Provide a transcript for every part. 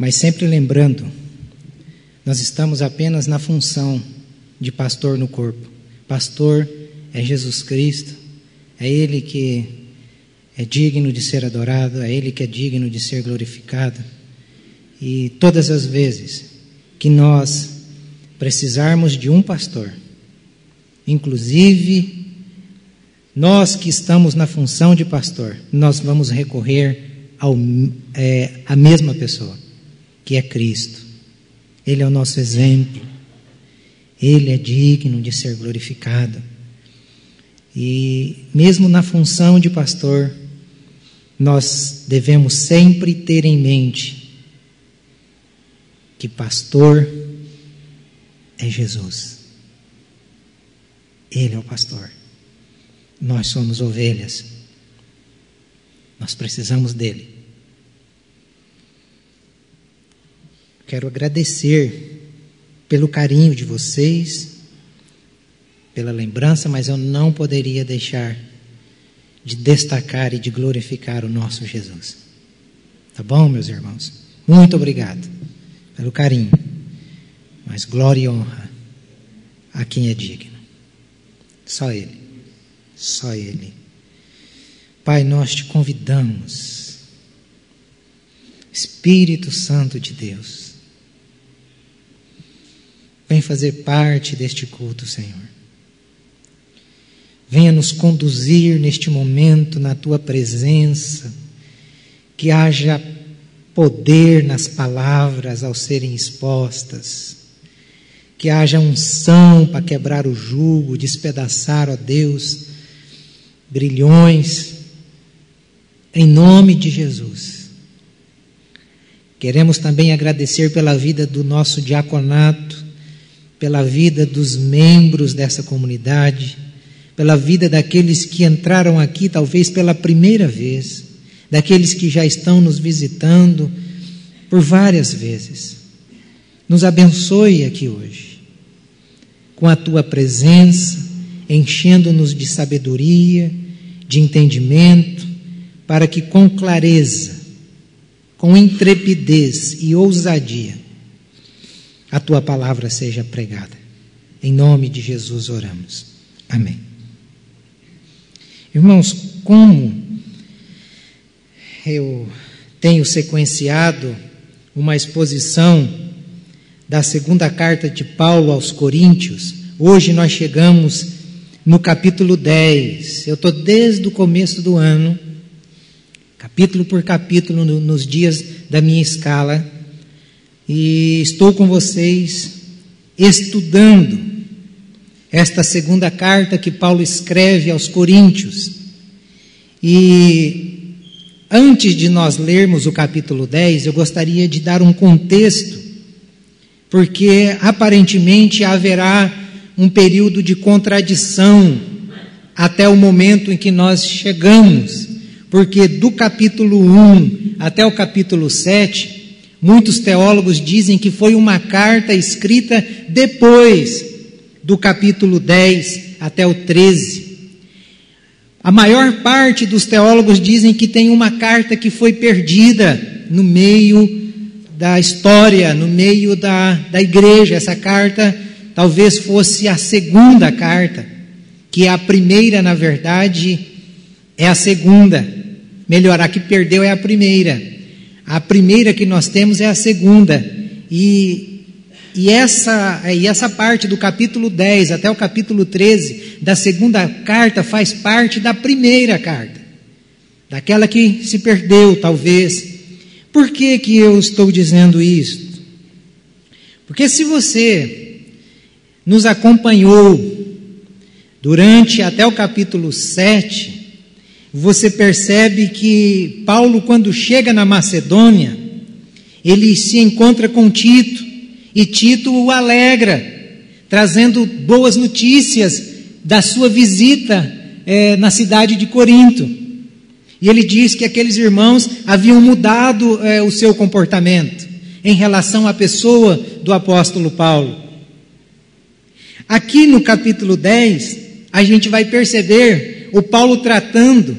Mas sempre lembrando, nós estamos apenas na função de pastor no corpo. Pastor é Jesus Cristo, é Ele que é digno de ser adorado, é Ele que é digno de ser glorificado. E todas as vezes que nós precisarmos de um pastor, inclusive nós que estamos na função de pastor, nós vamos recorrer à mesma pessoa, que é Cristo. Ele é o nosso exemplo, Ele é digno de ser glorificado. E mesmo na função de pastor, nós devemos sempre ter em mente que pastor é Jesus. Ele é o pastor. Nós somos ovelhas. Nós precisamos dele. Quero agradecer pelo carinho de vocês, pela lembrança, mas eu não poderia deixar de destacar e de glorificar o nosso Jesus. Tá bom, meus irmãos? Muito obrigado pelo carinho. Mas glória e honra a quem é digno. Só Ele. Só Ele. Pai, nós te convidamos, Espírito Santo de Deus, vem fazer parte deste culto, Senhor. Venha nos conduzir neste momento na Tua presença, que haja poder nas palavras ao serem expostas, que haja unção para quebrar o jugo, despedaçar, ó Deus, grilhões, em nome de Jesus. Queremos também agradecer pela vida do nosso diaconato, pela vida dos membros dessa comunidade, pela vida daqueles que entraram aqui talvez pela primeira vez, daqueles que já estão nos visitando por várias vezes. Nos abençoe aqui hoje, com a Tua presença, enchendo-nos de sabedoria, de entendimento, para que com clareza, com intrepidez e ousadia, a Tua palavra seja pregada. Em nome de Jesus oramos. Amém. Irmãos, como eu tenho sequenciado uma exposição da segunda carta de Paulo aos Coríntios, hoje nós chegamos no capítulo 10. Eu estou desde o começo do ano, capítulo por capítulo, nos dias da minha escala, e estou com vocês estudando esta segunda carta que Paulo escreve aos Coríntios. E antes de nós lermos o capítulo 10, eu gostaria de dar um contexto, porque aparentemente haverá um período de contradição até o momento em que nós chegamos, porque do capítulo 1 até o capítulo 7, muitos teólogos dizem que foi uma carta escrita depois do capítulo 10 até o 13. A maior parte dos teólogos dizem que tem uma carta que foi perdida no meio da história, no meio da igreja. Essa carta talvez fosse a segunda carta, que a primeira, na verdade, é a segunda. Melhor, a que perdeu é a primeira. A primeira que nós temos é a segunda. E essa parte do capítulo 10 até o capítulo 13 da segunda carta faz parte da primeira carta, daquela que se perdeu talvez. Por que que eu estou dizendo isso? Porque se você nos acompanhou durante até o capítulo 7, você percebe que Paulo, quando chega na Macedônia, ele se encontra com Tito, e Tito o alegra, trazendo boas notícias da sua visita na cidade de Corinto. E ele diz que aqueles irmãos haviam mudado o seu comportamento em relação à pessoa do apóstolo Paulo. Aqui no capítulo 10, a gente vai perceber o Paulo tratando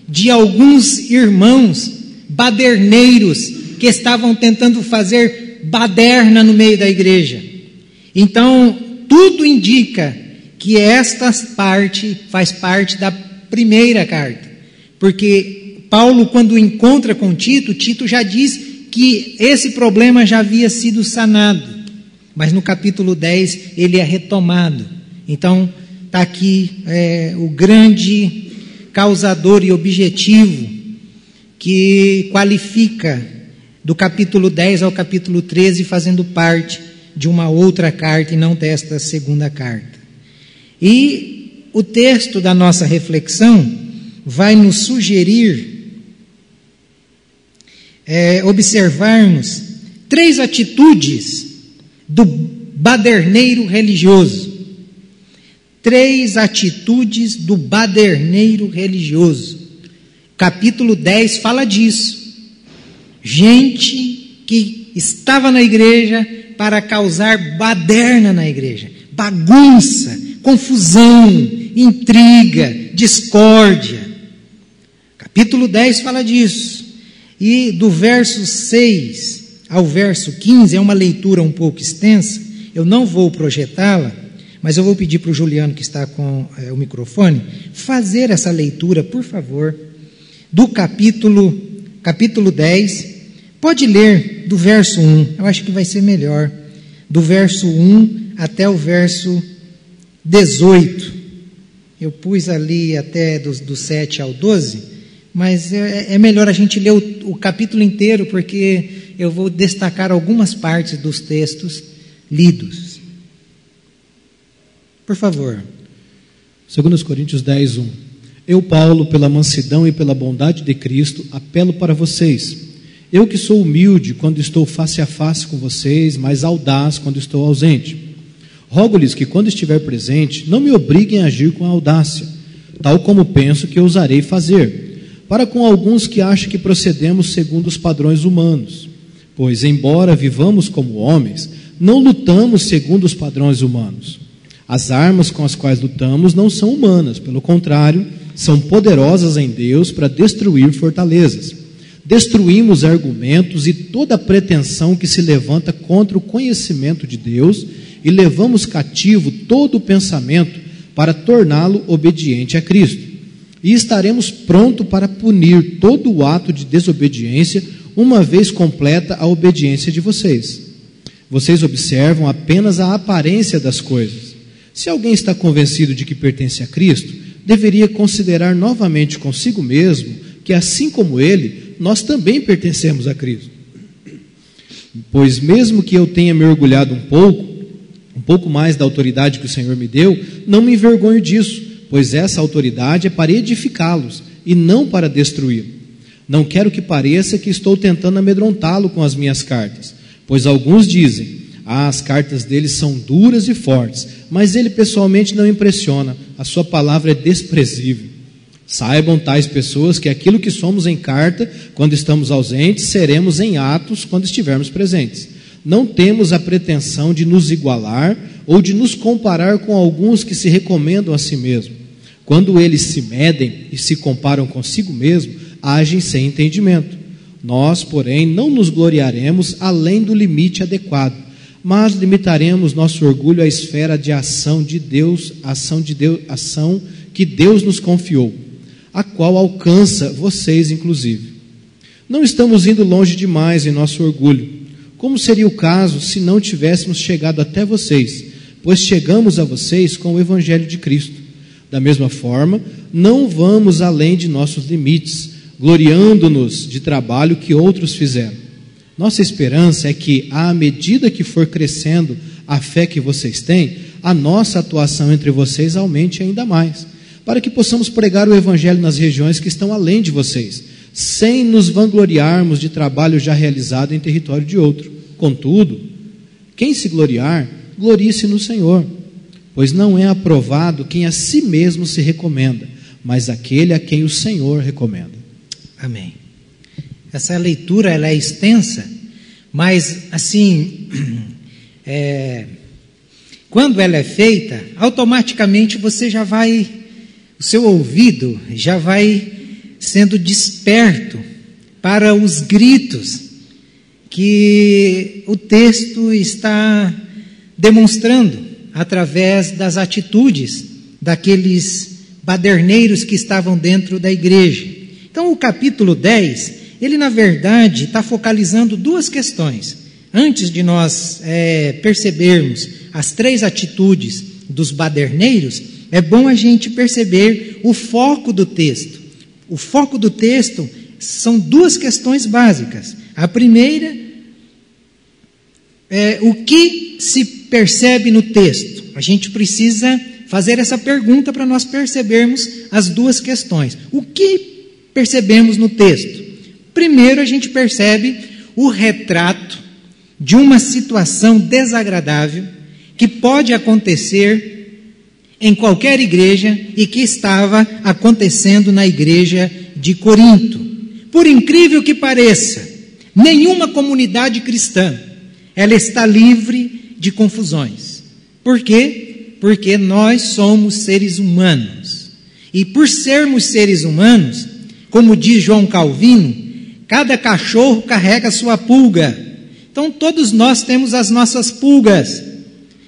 de alguns irmãos baderneiros que estavam tentando fazer baderna no meio da igreja. Então, tudo indica que esta parte faz parte da primeira carta, porque Paulo, quando encontra com Tito, Tito já diz que esse problema já havia sido sanado, mas no capítulo 10 ele é retomado. Então, está aqui o grande causador e objetivo que qualifica do capítulo 10 ao capítulo 13, fazendo parte de uma outra carta e não desta segunda carta. E o texto da nossa reflexão vai nos sugerir observarmos 3 atitudes do baderneiro religioso. 3 atitudes do baderneiro religioso. Capítulo 10 fala disso. Gente que estava na igreja para causar baderna na igreja, bagunça, confusão, intriga, discórdia. Capítulo 10 fala disso. E do verso 6 ao verso 15, é uma leitura um pouco extensa, eu não vou projetá-la, mas eu vou pedir para o Juliano, que está com o microfone, fazer essa leitura, por favor, do capítulo 10. Pode ler do verso 1, eu acho que vai ser melhor, do verso 1 até o verso 18. Eu pus ali até do 7 ao 12, mas é melhor a gente ler o capítulo inteiro, porque eu vou destacar algumas partes dos textos lidos. Por favor. 2 Coríntios 10, 1. Eu, Paulo, pela mansidão e pela bondade de Cristo, apelo para vocês. Eu que sou humilde quando estou face a face com vocês, mas audaz quando estou ausente. Rogo-lhes que, quando estiver presente, não me obriguem a agir com audácia, tal como penso que ousarei fazer, para com alguns que acham que procedemos segundo os padrões humanos. Pois, embora vivamos como homens, não lutamos segundo os padrões humanos. As armas com as quais lutamos não são humanas, pelo contrário, são poderosas em Deus para destruir fortalezas. Destruímos argumentos e toda pretensão que se levanta contra o conhecimento de Deus e levamos cativo todo o pensamento para torná-lo obediente a Cristo. E estaremos prontos para punir todo o ato de desobediência, uma vez completa a obediência de vocês. Vocês observam apenas a aparência das coisas. Se alguém está convencido de que pertence a Cristo, deveria considerar novamente consigo mesmo que, assim como ele, nós também pertencemos a Cristo. Pois mesmo que eu tenha me orgulhado um pouco mais da autoridade que o Senhor me deu, não me envergonho disso, pois essa autoridade é para edificá-los e não para destruí-lo. Não quero que pareça que estou tentando amedrontá-lo com as minhas cartas, pois alguns dizem, as cartas dele são duras e fortes, mas ele pessoalmente não impressiona, a sua palavra é desprezível. Saibam tais pessoas que aquilo que somos em carta, quando estamos ausentes, seremos em atos quando estivermos presentes. Não temos a pretensão de nos igualar ou de nos comparar com alguns que se recomendam a si mesmos. Quando eles se medem e se comparam consigo mesmo, agem sem entendimento. Nós, porém, não nos gloriaremos além do limite adequado, mas limitaremos nosso orgulho à esfera de ação de Deus, ação que Deus nos confiou, a qual alcança vocês, inclusive. Não estamos indo longe demais em nosso orgulho. Como seria o caso se não tivéssemos chegado até vocês, pois chegamos a vocês com o Evangelho de Cristo. Da mesma forma, não vamos além de nossos limites, gloriando-nos de trabalho que outros fizeram. Nossa esperança é que, à medida que for crescendo a fé que vocês têm, a nossa atuação entre vocês aumente ainda mais, para que possamos pregar o Evangelho nas regiões que estão além de vocês, sem nos vangloriarmos de trabalho já realizado em território de outro. Contudo, quem se gloriar, glorie-se no Senhor, pois não é aprovado quem a si mesmo se recomenda, mas aquele a quem o Senhor recomenda. Amém. Essa leitura ela é extensa, mas assim, quando ela é feita, automaticamente você já vai, o seu ouvido já vai sendo desperto para os gritos que o texto está demonstrando através das atitudes daqueles baderneiros que estavam dentro da igreja. Então, o capítulo 10, ele na verdade está focalizando duas questões. Antes de nós percebermos as três atitudes dos baderneiros, é bom a gente perceber o foco do texto. O foco do texto são duas questões básicas. A primeira é o que se percebe no texto. A gente precisa fazer essa pergunta para nós percebermos as duas questões. O que percebemos no texto? Primeiro, a gente percebe o retrato de uma situação desagradável que pode acontecer em qualquer igreja e que estava acontecendo na igreja de Corinto. Por incrível que pareça, nenhuma comunidade cristã, ela está livre de confusões. Por quê? Porque nós somos seres humanos. E por sermos seres humanos, como diz João Calvino, cada cachorro carrega a sua pulga. Então todos nós temos as nossas pulgas.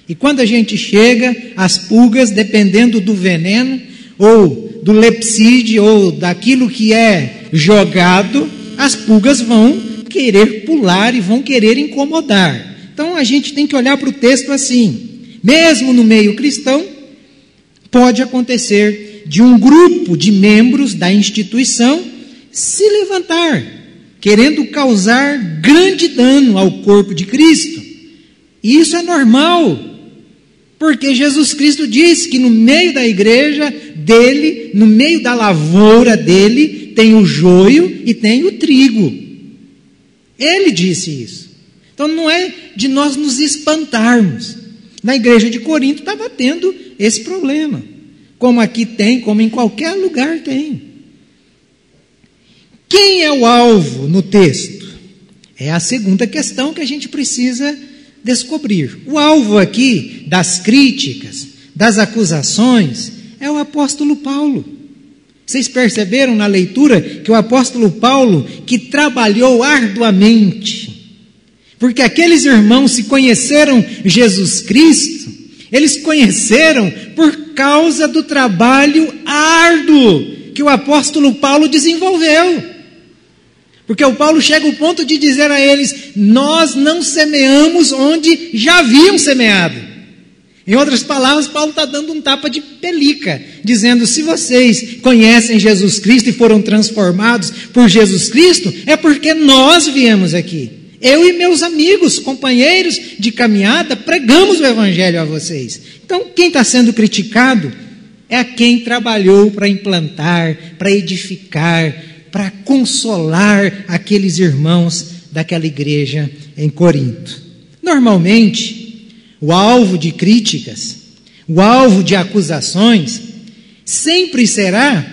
E quando a gente chega, as pulgas, dependendo do veneno, ou do lepsídeo, ou daquilo que é jogado, as pulgas vão querer pular e vão querer incomodar. Então a gente tem que olhar para o texto assim. Mesmo no meio cristão, pode acontecer de um grupo de membros da instituição se levantar, querendo causar grande dano ao corpo de Cristo. E isso é normal. Porque Jesus Cristo diz que no meio da igreja dele, no meio da lavoura dele, tem o joio e tem o trigo. Ele disse isso. Então não é de nós nos espantarmos. Na igreja de Corinto estava tendo esse problema. Como aqui tem, como em qualquer lugar tem. Quem é o alvo no texto? É a segunda questão que a gente precisa descobrir. O alvo aqui das críticas, das acusações, é o apóstolo Paulo. Vocês perceberam na leitura que o apóstolo Paulo, que trabalhou arduamente, porque aqueles irmãos se conheceram Jesus Cristo, eles conheceram por causa do trabalho árduo que o apóstolo Paulo desenvolveu. Porque o Paulo chega ao ponto de dizer a eles: nós não semeamos onde já haviam semeado. Em outras palavras, Paulo está dando um tapa de pelica, dizendo: se vocês conhecem Jesus Cristo e foram transformados por Jesus Cristo, é porque nós viemos aqui. Eu e meus amigos, companheiros de caminhada, pregamos o evangelho a vocês. Então, quem está sendo criticado é quem trabalhou para implantar, para edificar, para consolar aqueles irmãos daquela igreja em Corinto. Normalmente, o alvo de críticas, o alvo de acusações, sempre será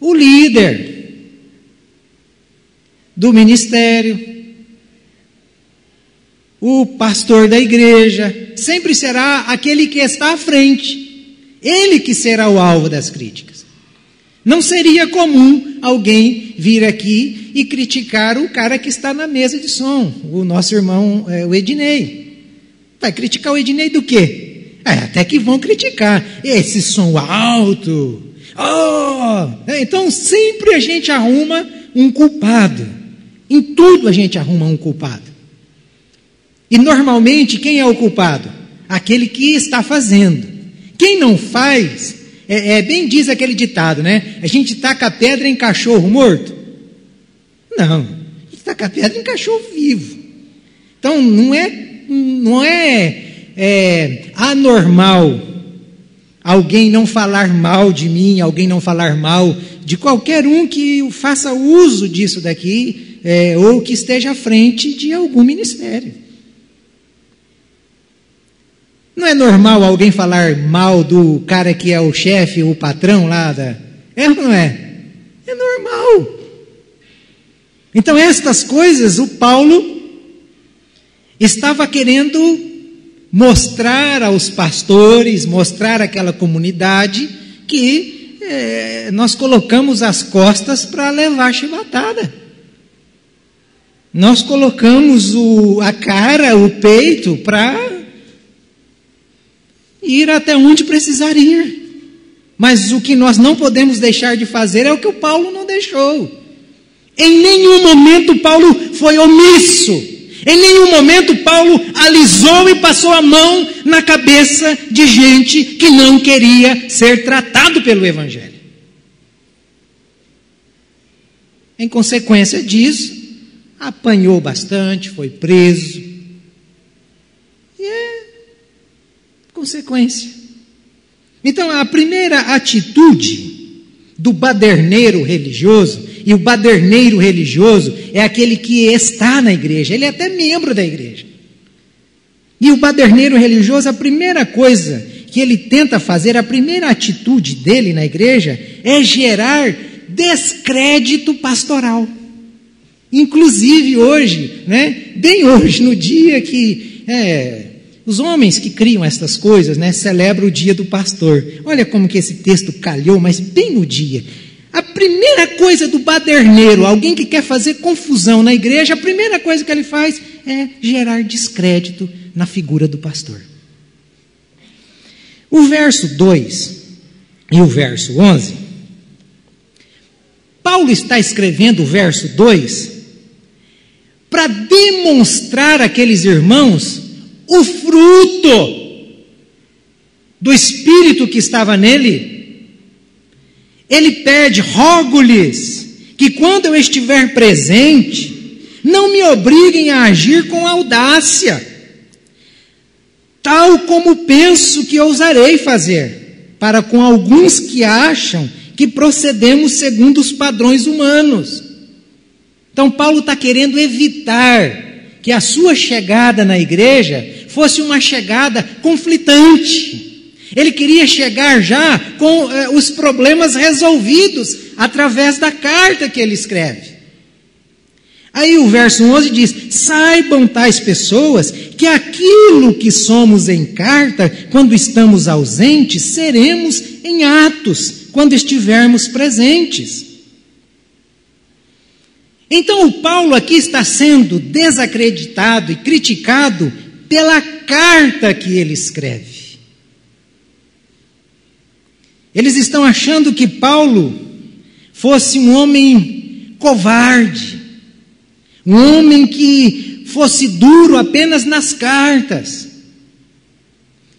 o líder do ministério, o pastor da igreja, sempre será aquele que está à frente, ele que será o alvo das críticas. Não seria comum alguém vir aqui e criticar o cara que está na mesa de som, o nosso irmão, o Ednei. Vai criticar o Ednei do quê? Até que vão criticar. Esse som alto. Então sempre a gente arruma um culpado. Em tudo a gente arruma um culpado. E normalmente quem é o culpado? Aquele que está fazendo. Quem não faz... bem diz aquele ditado, né? A gente taca pedra em cachorro morto. Não, a gente taca pedra em cachorro vivo. Então não é anormal alguém não falar mal de mim, alguém não falar mal de qualquer um que faça uso disso daqui, ou que esteja à frente de algum ministério. Não é normal alguém falar mal do cara que é o chefe, o patrão lá da... É ou não é? É normal. Então estas coisas o Paulo estava querendo mostrar aos pastores, mostrar àquela comunidade que nós colocamos as costas para levar chibatada. Nós colocamos a cara, o peito, para ir até onde precisar ir. Mas o que nós não podemos deixar de fazer é o que o Paulo não deixou. Em nenhum momento Paulo foi omisso. Em nenhum momento Paulo alisou e passou a mão na cabeça de gente que não queria ser tratado pelo Evangelho. Em consequência disso, apanhou bastante, foi preso. E é consequência. Então, a primeira atitude do baderneiro religioso, e o baderneiro religioso é aquele que está na igreja, ele é até membro da igreja. E o baderneiro religioso, a primeira coisa que ele tenta fazer, a primeira atitude dele na igreja é gerar descrédito pastoral. Inclusive hoje, bem hoje, no dia que os homens que criam essas coisas, celebram o dia do pastor. Olha como que esse texto calhou, mas bem no dia. A primeira coisa do baderneiro, alguém que quer fazer confusão na igreja, a primeira coisa que ele faz é gerar descrédito na figura do pastor. O verso 2 e o verso 11, Paulo está escrevendo o verso 2 para demonstrar àqueles irmãos o fruto do Espírito que estava nele. Ele pede: rogo-lhes que quando eu estiver presente, não me obriguem a agir com audácia, tal como penso que ousarei fazer, para com alguns que acham que procedemos segundo os padrões humanos. Então Paulo está querendo evitar que a sua chegada na igreja fosse uma chegada conflitante. Ele queria chegar já com os problemas resolvidos através da carta que ele escreve. Aí o verso 11 diz: saibam tais pessoas que aquilo que somos em carta, quando estamos ausentes, seremos em atos, quando estivermos presentes. Então o Paulo aqui está sendo desacreditado e criticado pela carta que ele escreve. Eles estão achando que Paulo fosse um homem covarde, um homem que fosse duro apenas nas cartas.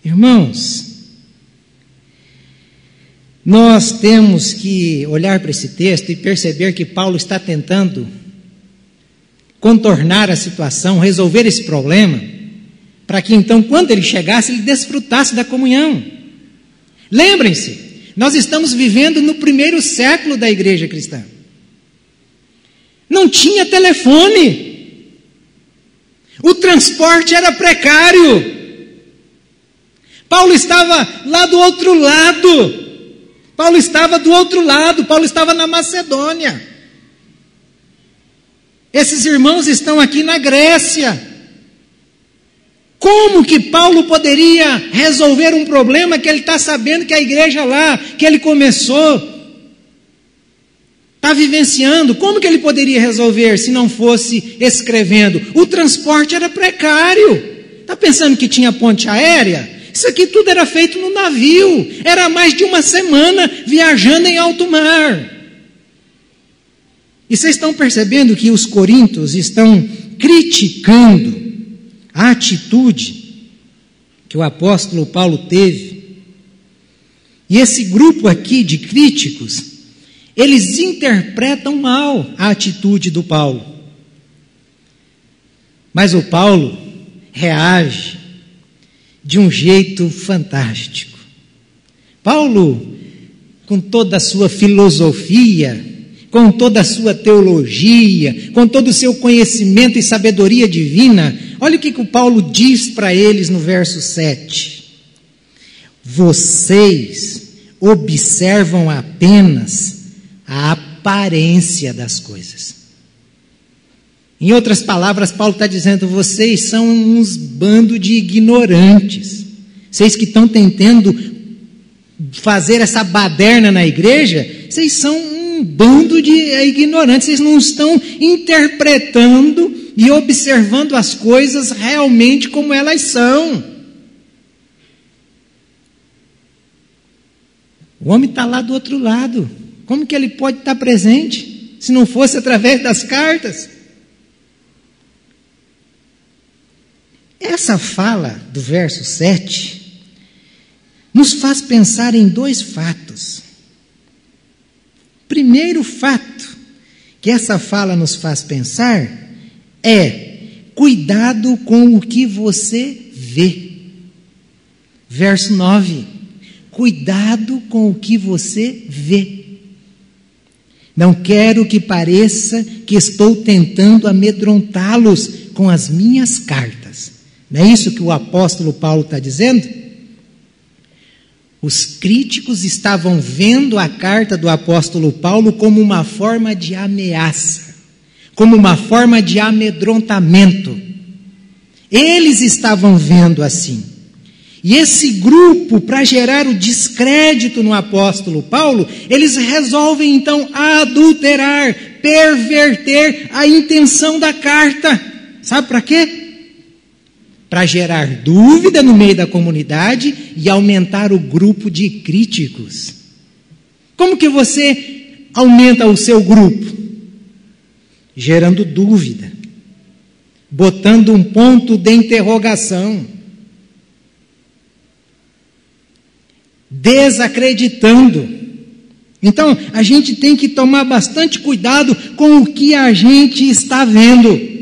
Irmãos, nós temos que olhar para esse texto e perceber que Paulo está tentando contornar a situação, resolver esse problema, para que então, quando ele chegasse, ele desfrutasse da comunhão. Lembrem-se, nós estamos vivendo no primeiro século da igreja cristã. Não tinha telefone. O transporte era precário. Paulo estava lá do outro lado. Paulo estava do outro lado. Paulo estava na Macedônia. Esses irmãos estão aqui na Grécia. Como que Paulo poderia resolver um problema que ele está sabendo que a igreja lá, que ele começou, está vivenciando? Como que ele poderia resolver se não fosse escrevendo? O transporte era precário. Está pensando que tinha ponte aérea? Isso aqui tudo era feito no navio. Era mais de uma semana viajando em alto mar. E vocês estão percebendo que os coríntios estão criticando a atitude que o apóstolo Paulo teve. E esse grupo aqui de críticos, eles interpretam mal a atitude do Paulo. Mas o Paulo reage de um jeito fantástico. Paulo, com toda a sua filosofia, com toda a sua teologia, com todo o seu conhecimento e sabedoria divina, olha o que o Paulo diz para eles no verso 7. Vocês observam apenas a aparência das coisas. Em outras palavras, Paulo está dizendo: vocês são uns bando de ignorantes. Vocês que estão tentando fazer essa baderna na igreja, vocês são um bando de ignorantes. Vocês não estão interpretando e observando as coisas realmente como elas são. O homem está lá do outro lado. Como que ele pode estar presente se não fosse através das cartas? Essa fala do verso 7 nos faz pensar em dois fatos. Primeiro fato que essa fala nos faz pensar é: cuidado com o que você vê. Verso 9: cuidado com o que você vê. Não quero que pareça que estou tentando amedrontá-los com as minhas cartas. Não é isso que o apóstolo Paulo está dizendo? Os críticos estavam vendo a carta do apóstolo Paulo como uma forma de ameaça, como uma forma de amedrontamento. Eles estavam vendo assim. E esse grupo, para gerar o descrédito no apóstolo Paulo, eles resolvem então adulterar, perverter a intenção da carta. Sabe para quê? Para gerar dúvida no meio da comunidade e aumentar o grupo de críticos. Como que você aumenta o seu grupo? Gerando dúvida, botando um ponto de interrogação, desacreditando. Então, a gente tem que tomar bastante cuidado com o que a gente está vendo,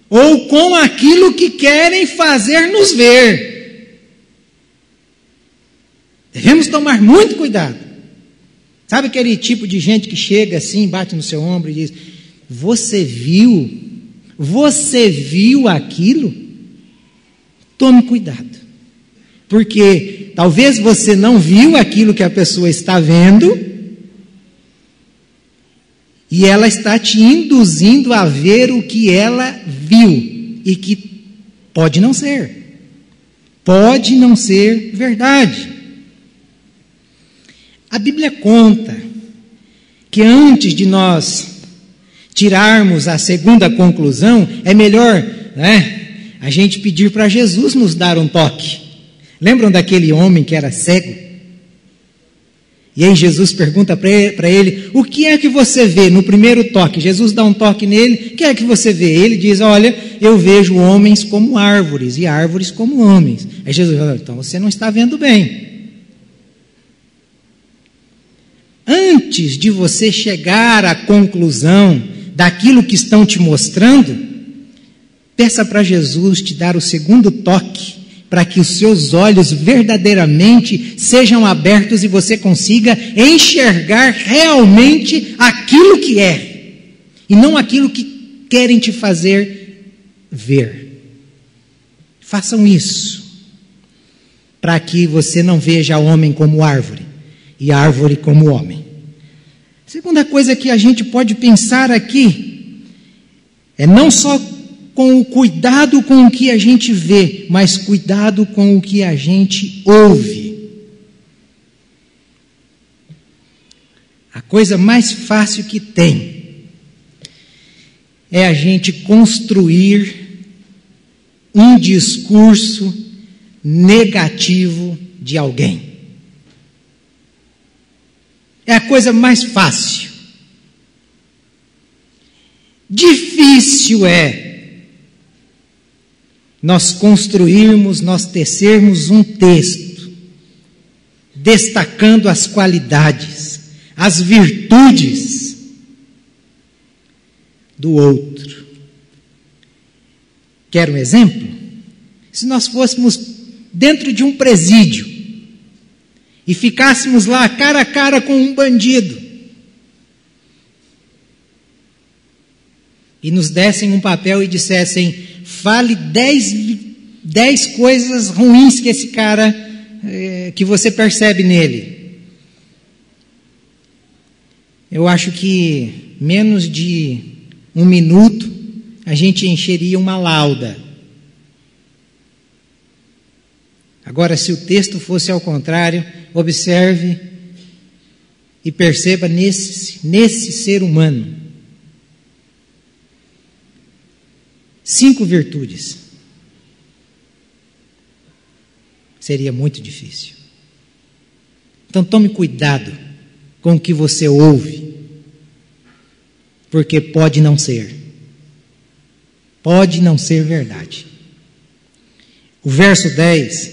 ou com aquilo que querem fazer nos ver. Devemos tomar muito cuidado. Sabe aquele tipo de gente que chega assim, bate no seu ombro e diz: você viu aquilo? Tome cuidado. Porque talvez você não viu aquilo que a pessoa está vendo, e ela está te induzindo a ver o que ela viu, e que pode não ser verdade. A Bíblia conta que antes de nós tirarmos a segunda conclusão, é melhor, né, a gente pedir para Jesus nos dar um toque. Lembram daquele homem que era cego? E aí Jesus pergunta para ele: o que é que você vê no primeiro toque? Jesus dá um toque nele: o que é que você vê? Ele diz: olha, eu vejo homens como árvores e árvores como homens. Aí Jesus fala: então você não está vendo bem. Antes de você chegar à conclusão daquilo que estão te mostrando, peça para Jesus te dar o segundo toque, para que os seus olhos verdadeiramente sejam abertos e você consiga enxergar realmente aquilo que é, e não aquilo que querem te fazer ver. Façam isso, para que você não veja o homem como árvore, e a árvore como homem. Segunda coisa que a gente pode pensar aqui, é não só com o cuidado com o que a gente vê, mas cuidado com o que a gente ouve. A coisa mais fácil que tem é a gente construir um discurso negativo de alguém. É a coisa mais fácil. Difícil é nós construirmos, nós tecermos um texto, destacando as qualidades, as virtudes do outro. Quer um exemplo? Se nós fôssemos dentro de um presídio e ficássemos lá cara a cara com um bandido, e nos dessem um papel e dissessem: fale 10 coisas ruins que esse cara, que você percebe nele. Eu acho que menos de 1 minuto a gente encheria uma lauda. Agora, se o texto fosse ao contrário, observe e perceba nesse ser humano. 5 virtudes. Seria muito difícil. Então tome cuidado com o que você ouve, porque pode não ser. Pode não ser verdade. O verso 10,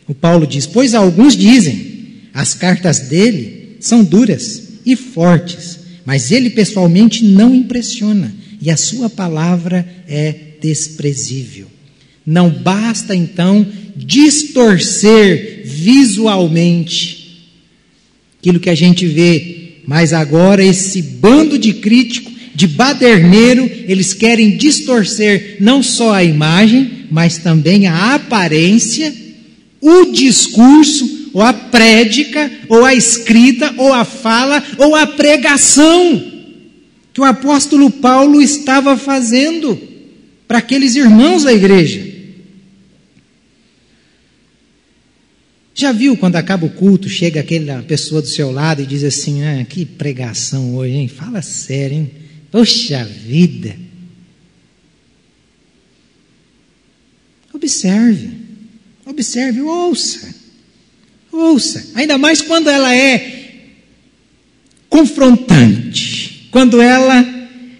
o Paulo diz: pois alguns dizem, as cartas dele são duras e fortes, mas ele pessoalmente não impressiona, e a sua palavra é desprezível. Não basta então distorcer visualmente aquilo que a gente vê, mas agora esse bando de crítico, de baderneiro, eles querem distorcer não só a imagem, mas também a aparência, o discurso, ou a prédica, ou a escrita, ou a fala, ou a pregação que o apóstolo Paulo estava fazendo para aqueles irmãos da igreja. Já viu quando acaba o culto, chega aquela pessoa do seu lado e diz assim: que pregação hoje, hein? Fala sério, hein? Poxa vida! Observe, ouça, ainda mais quando ela é confrontante, quando ela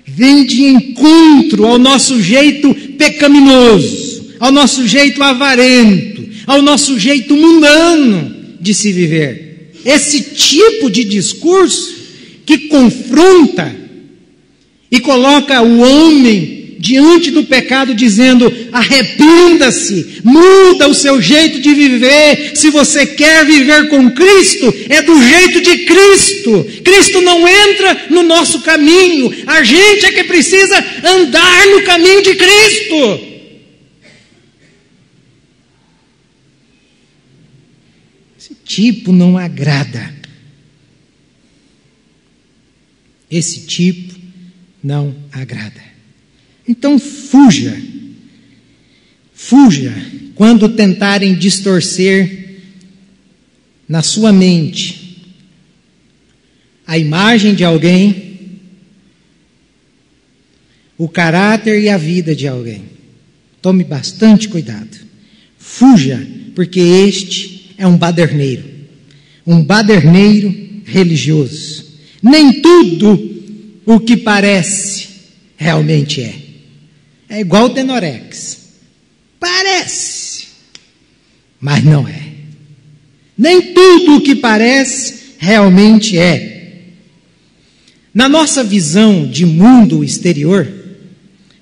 vem de encontro ao nosso jeito pecaminoso, ao nosso jeito avarento, ao nosso jeito mundano de se viver. Esse tipo de discurso que confronta e coloca o homem diante do pecado dizendo: arrependa-se, muda o seu jeito de viver. Se você quer viver com Cristo, é do jeito de Cristo. Cristo não entra no nosso caminho, a gente é que precisa andar no caminho de Cristo. Esse tipo não agrada. Esse tipo não agrada. Então fuja quando tentarem distorcer na sua mente a imagem de alguém, o caráter e a vida de alguém. Tome bastante cuidado. Fuja, porque este é um baderneiro religioso. Nem tudo o que parece realmente é. É igual o Tenorex. Parece, mas não é. Nem tudo o que parece realmente é. Na nossa visão de mundo exterior,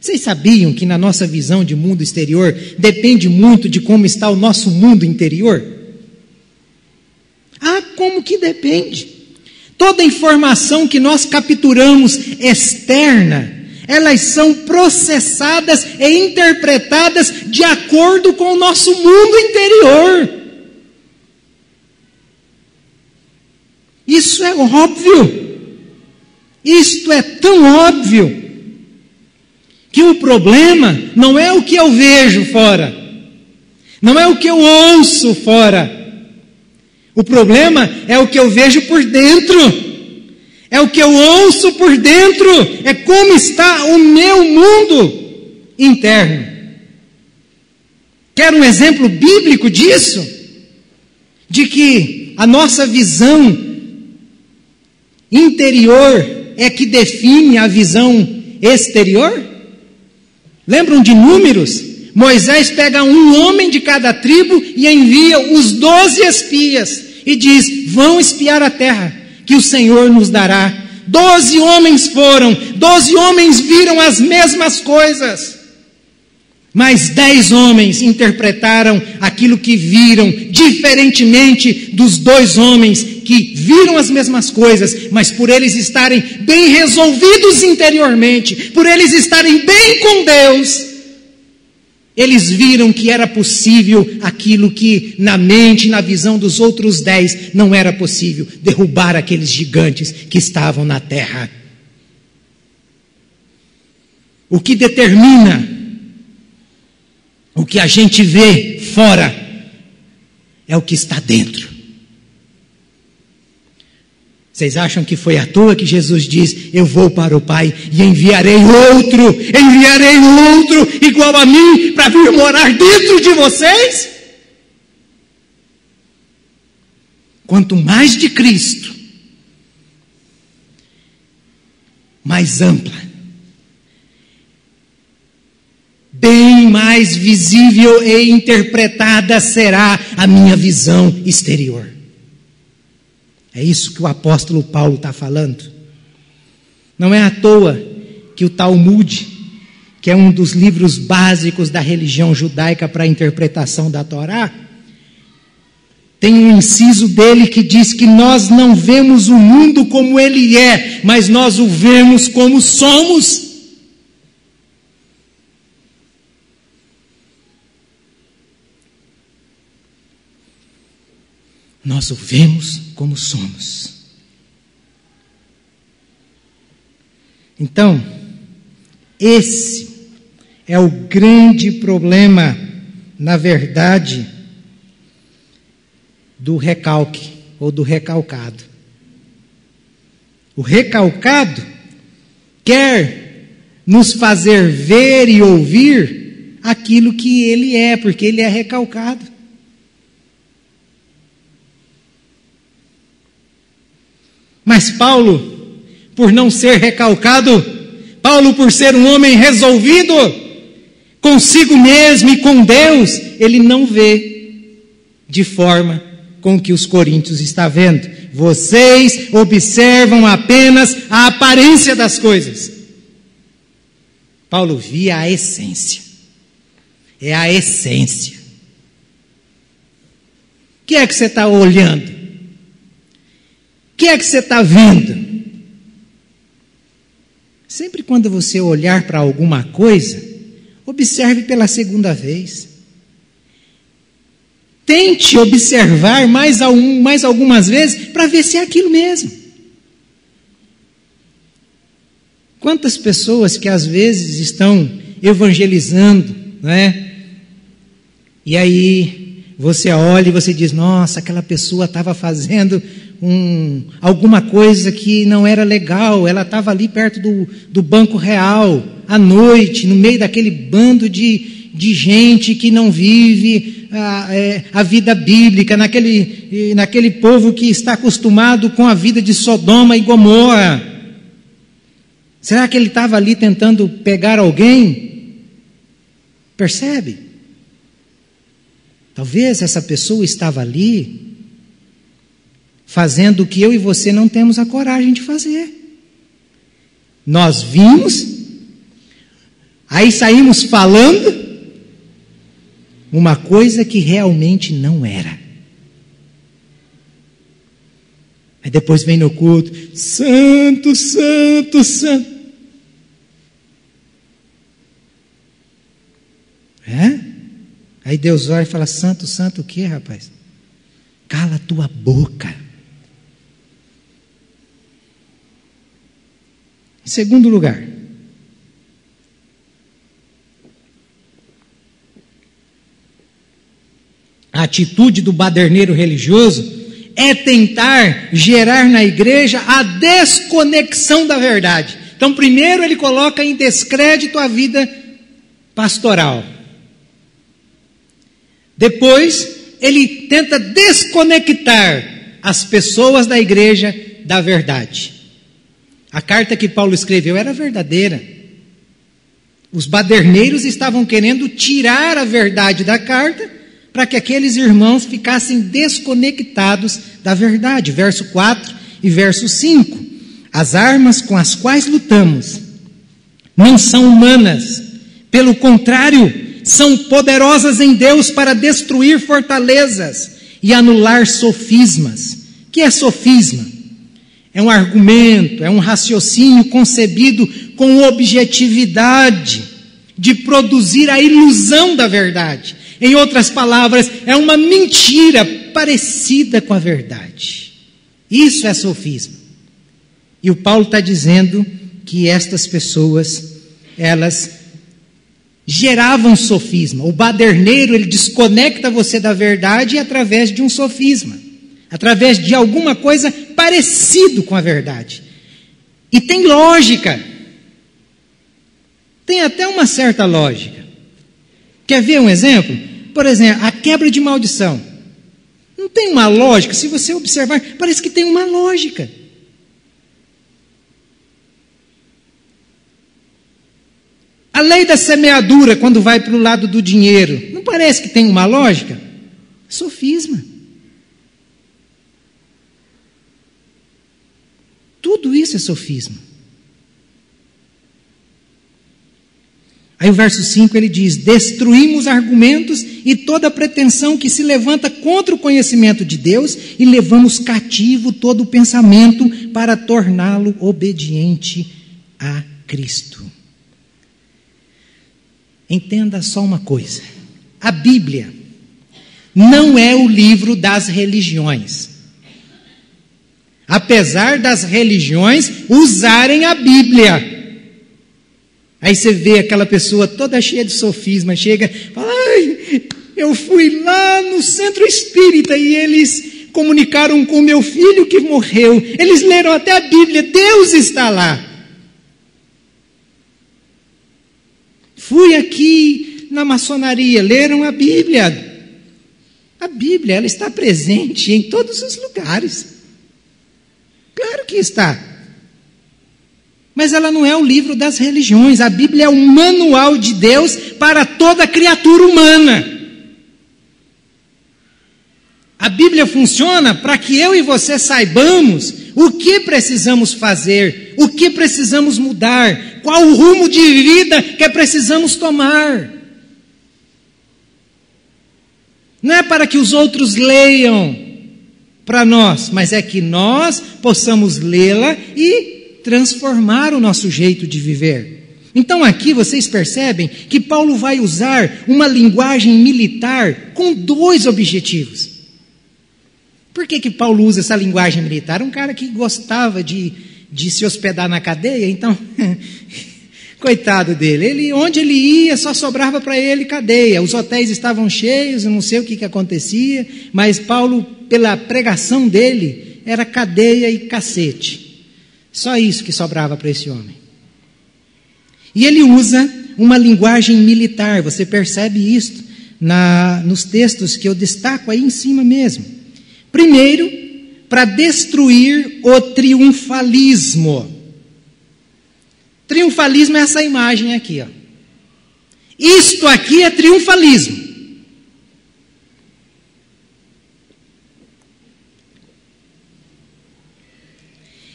vocês sabiam que na nossa visão de mundo exterior depende muito de como está o nosso mundo interior? Como que depende? Toda informação que nós capturamos externa, elas são processadas e interpretadas de acordo com o nosso mundo interior. Isso é óbvio. Isto é tão óbvio que o problema não é o que eu vejo fora, não é o que eu ouço fora. O problema é o que eu vejo por dentro. É o que eu ouço por dentro, é como está o meu mundo interno. Quer um exemplo bíblico disso? De que a nossa visão interior é que define a visão exterior? Lembram de Números? Moisés pega um homem de cada tribo e envia os 12 espias e diz: vão espiar a terra que o Senhor nos dará. 12 homens foram, 12 homens viram as mesmas coisas, mas 10 homens interpretaram aquilo que viram diferentemente dos 2 homens que viram as mesmas coisas, mas por eles estarem bem resolvidos interiormente, por eles estarem bem com Deus, eles viram que era possível aquilo que na mente, na visão dos outros 10 não era possível: derrubar aqueles gigantes que estavam na terra. O que determina o que a gente vê fora é o que está dentro. Vocês acham que foi à toa que Jesus diz: eu vou para o Pai e enviarei outro igual a mim para vir morar dentro de vocês? Quanto mais de Cristo, mais ampla, bem mais visível e interpretada será a minha visão exterior. É isso que o apóstolo Paulo está falando. Não é à toa que o Talmud, que é um dos livros básicos da religião judaica para a interpretação da Torá, tem um inciso dele que diz que nós não vemos o mundo como ele é, mas nós o vemos como somos. Nós o vemos como somos. Então, esse é o grande problema, na verdade, do recalque ou do recalcado. O recalcado quer nos fazer ver e ouvir aquilo que ele é, porque ele é recalcado. Mas Paulo, por não ser recalcado, Paulo, por ser um homem resolvido consigo mesmo e com Deus, ele não vê de forma com que os coríntios estão vendo. Vocês observam apenas a aparência das coisas. Paulo via a essência. É a essência. O que é que você está olhando? O que é que você está vendo? Sempre quando você olhar para alguma coisa, observe pela segunda vez. Tente observar mais algumas vezes para ver se é aquilo mesmo. Quantas pessoas que às vezes estão evangelizando, não é? E aí você olha e você diz: nossa, aquela pessoa estava fazendo alguma coisa que não era legal, ela estava ali perto do Banco Real, à noite, no meio daquele bando de gente que não vive a vida bíblica, naquele povo que está acostumado com a vida de Sodoma e Gomorra. Será que ele estava ali tentando pegar alguém? Percebe? Talvez essa pessoa estava ali fazendo o que eu e você não temos a coragem de fazer. Nós vimos, aí saímos falando uma coisa que realmente não era. Aí depois vem no culto: santo, santo, santo. Aí Deus olha e fala: santo, santo o quê, rapaz? Cala a tua boca. Em segundo lugar, a atitude do baderneiro religioso é tentar gerar na igreja a desconexão da verdade. Então, primeiro ele coloca em descrédito a vida pastoral. Depois, ele tenta desconectar as pessoas da igreja da verdade. A carta que Paulo escreveu era verdadeira. Os baderneiros estavam querendo tirar a verdade da carta para que aqueles irmãos ficassem desconectados da verdade. Verso 4 e verso 5. As armas com as quais lutamos não são humanas. Pelo contrário, são poderosas em Deus para destruir fortalezas e anular sofismas. O que é sofisma? É um argumento, é um raciocínio concebido com objetividade de produzir a ilusão da verdade. Em outras palavras, é uma mentira parecida com a verdade. Isso é sofisma. E o Paulo está dizendo que estas pessoas, elas geravam sofisma. O baderneiro, ele desconecta você da verdade através de um sofisma, através de alguma coisa parecido com a verdade. E tem lógica. Tem até uma certa lógica. Quer ver um exemplo? Por exemplo, a quebra de maldição. Não tem uma lógica? Se você observar, parece que tem uma lógica. A lei da semeadura, quando vai para o lado do dinheiro, não parece que tem uma lógica? Sofisma. Tudo isso é sofisma. Aí o verso 5 ele diz: destruímos argumentos e toda pretensão que se levanta contra o conhecimento de Deus e levamos cativo todo o pensamento para torná-lo obediente a Cristo. Entenda só uma coisa: a Bíblia não é o livro das religiões. Apesar das religiões usarem a Bíblia. Aí você vê aquela pessoa toda cheia de sofisma, chega e fala: ai, eu fui lá no centro espírita e eles comunicaram com meu filho que morreu. Eles leram até a Bíblia, Deus está lá. Fui aqui na maçonaria, leram a Bíblia. A Bíblia, ela está presente em todos os lugares. Claro que está. Mas ela não é o livro das religiões. A Bíblia é o manual de Deus para toda criatura humana. A Bíblia funciona para que eu e você saibamos o que precisamos fazer, o que precisamos mudar, qual o rumo de vida que precisamos tomar. Não é para que os outros leiam para nós, mas é que nós possamos lê-la e transformar o nosso jeito de viver. Então aqui vocês percebem que Paulo vai usar uma linguagem militar com dois objetivos. Por que Paulo usa essa linguagem militar? Um cara que gostava de se hospedar na cadeia, então, coitado dele, onde ele ia só sobrava para ele cadeia, os hotéis estavam cheios, eu não sei o que acontecia, mas Paulo, pela pregação dele, era cadeia e cacete. Só isso que sobrava para esse homem. E ele usa uma linguagem militar, você percebe isso nos textos que eu destaco aí em cima mesmo. Primeiro, para destruir o triunfalismo. Triunfalismo é essa imagem aqui, ó. Isto aqui é triunfalismo.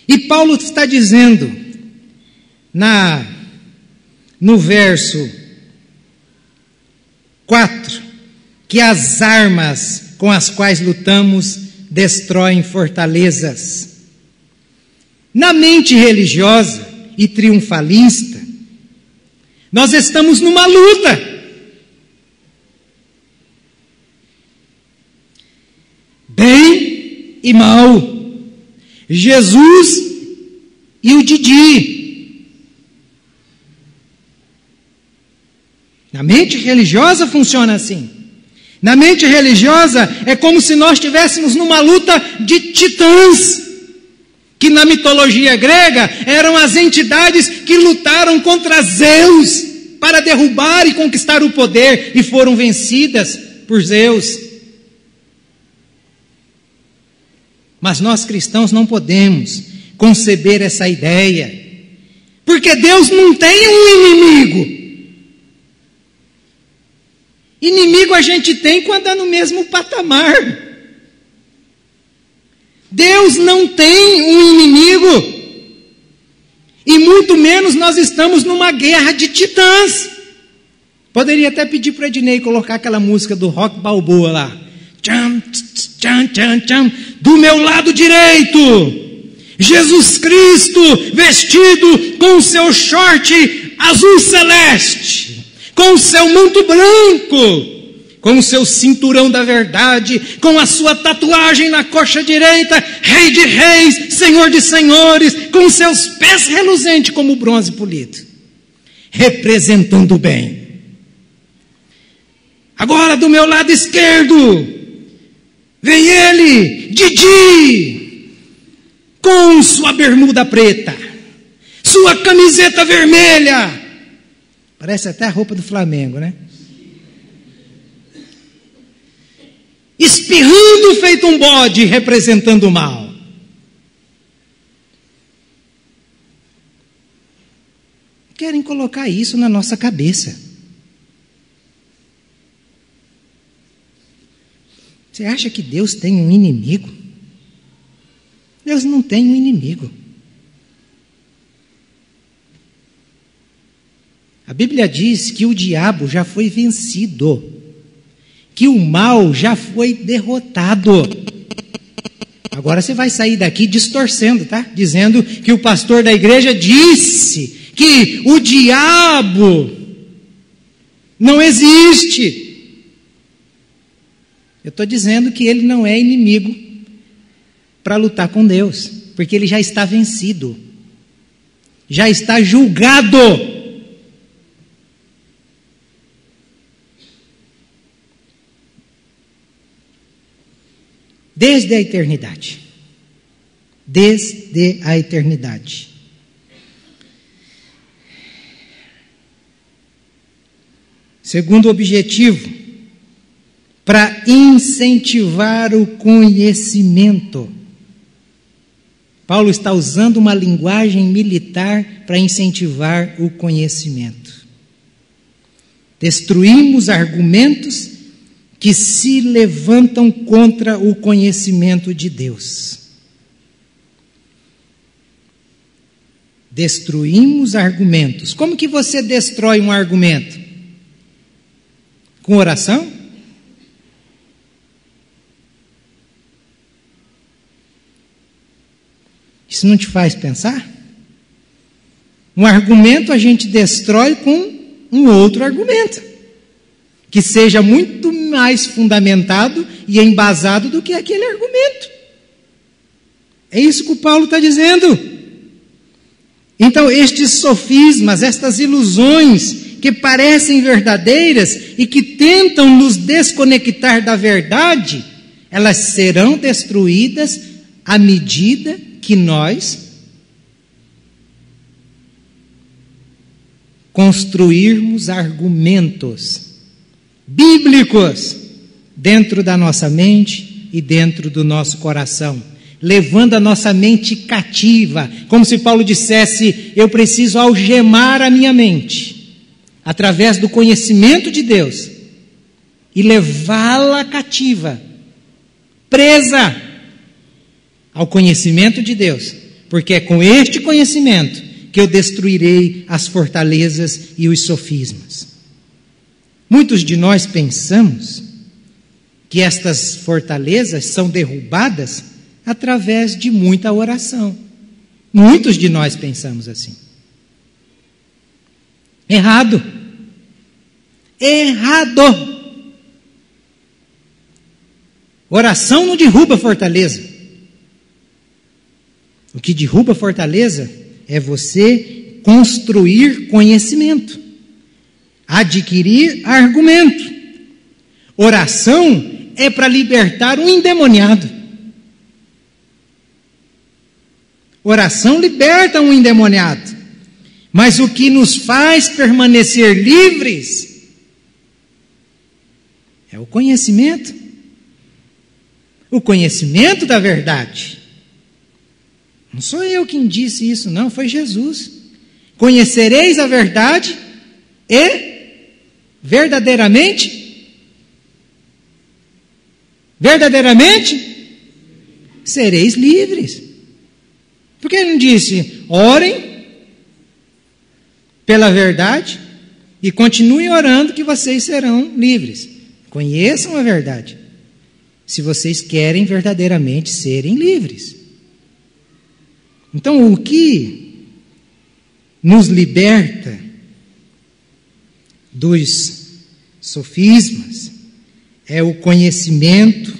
E Paulo está dizendo, no verso 4, que as armas com as quais lutamos destroem fortalezas. Na mente religiosa e triunfalista, nós estamos numa luta. Bem e mal. Jesus e o Didi. Na mente religiosa funciona assim. Na mente religiosa é como se nós estivéssemos numa luta de titãs, que na mitologia grega eram as entidades que lutaram contra Zeus para derrubar e conquistar o poder e foram vencidas por Zeus. Mas nós cristãos não podemos conceber essa ideia, porque Deus não tem um inimigo. Inimigo a gente tem quando é no mesmo patamar. Deus não tem um inimigo, e muito menos nós estamos numa guerra de titãs. Poderia até pedir para Ednei colocar aquela música do Rock Balboa lá. Tcham, tcham, tcham, tcham. Do meu lado direito, Jesus Cristo vestido com o seu short azul celeste, com o seu manto branco, com o seu cinturão da verdade, com a sua tatuagem na coxa direita, Rei de reis, Senhor de senhores, com seus pés reluzentes como bronze polido, representando o bem. Agora do meu lado esquerdo, vem ele, Didi, com sua bermuda preta, sua camiseta vermelha. Parece até a roupa do Flamengo, né? Espirrando feito um bode, representando o mal. Querem colocar isso na nossa cabeça. Você acha que Deus tem um inimigo? Deus não tem um inimigo. A Bíblia diz que o diabo já foi vencido, que o mal já foi derrotado. Agora você vai sair daqui distorcendo, tá? Dizendo que o pastor da igreja disse que o diabo não existe. Eu estou dizendo que ele não é inimigo para lutar com Deus, porque ele já está vencido, já está julgado. Desde a eternidade. Desde a eternidade. Segundo objetivo, para incentivar o conhecimento. Paulo está usando uma linguagem militar para incentivar o conhecimento. Destruímos argumentos que se levantam contra o conhecimento de Deus. Destruímos argumentos. Como que você destrói um argumento? Com oração? Isso não te faz pensar? Um argumento a gente destrói com um outro argumento, que seja muito mais fundamentado e embasado do que aquele argumento. É isso que o Paulo está dizendo. Então, estes sofismas, estas ilusões que parecem verdadeiras e que tentam nos desconectar da verdade, elas serão destruídas à medida que nós construirmos argumentos bíblicos dentro da nossa mente e dentro do nosso coração, levando a nossa mente cativa, como se Paulo dissesse: eu preciso algemar a minha mente através do conhecimento de Deus e levá-la cativa, presa ao conhecimento de Deus, porque é com este conhecimento que eu destruirei as fortalezas e os sofismas. Muitos de nós pensamos que estas fortalezas são derrubadas através de muita oração. Muitos de nós pensamos assim. Errado. Errado. Oração não derruba fortaleza. O que derruba fortaleza é você construir conhecimento, adquirir argumento. Oração é para libertar um endemoniado. Oração liberta um endemoniado. Mas o que nos faz permanecer livres é o conhecimento. O conhecimento da verdade. Não sou eu quem disse isso, não, foi Jesus. Conhecereis a verdade e verdadeiramente sereis livres. Porque ele não disse: orem pela verdade e continuem orando que vocês serão livres. Conheçam a verdade, se vocês querem verdadeiramente serem livres. Então, o que nos liberta dos sofismas é o conhecimento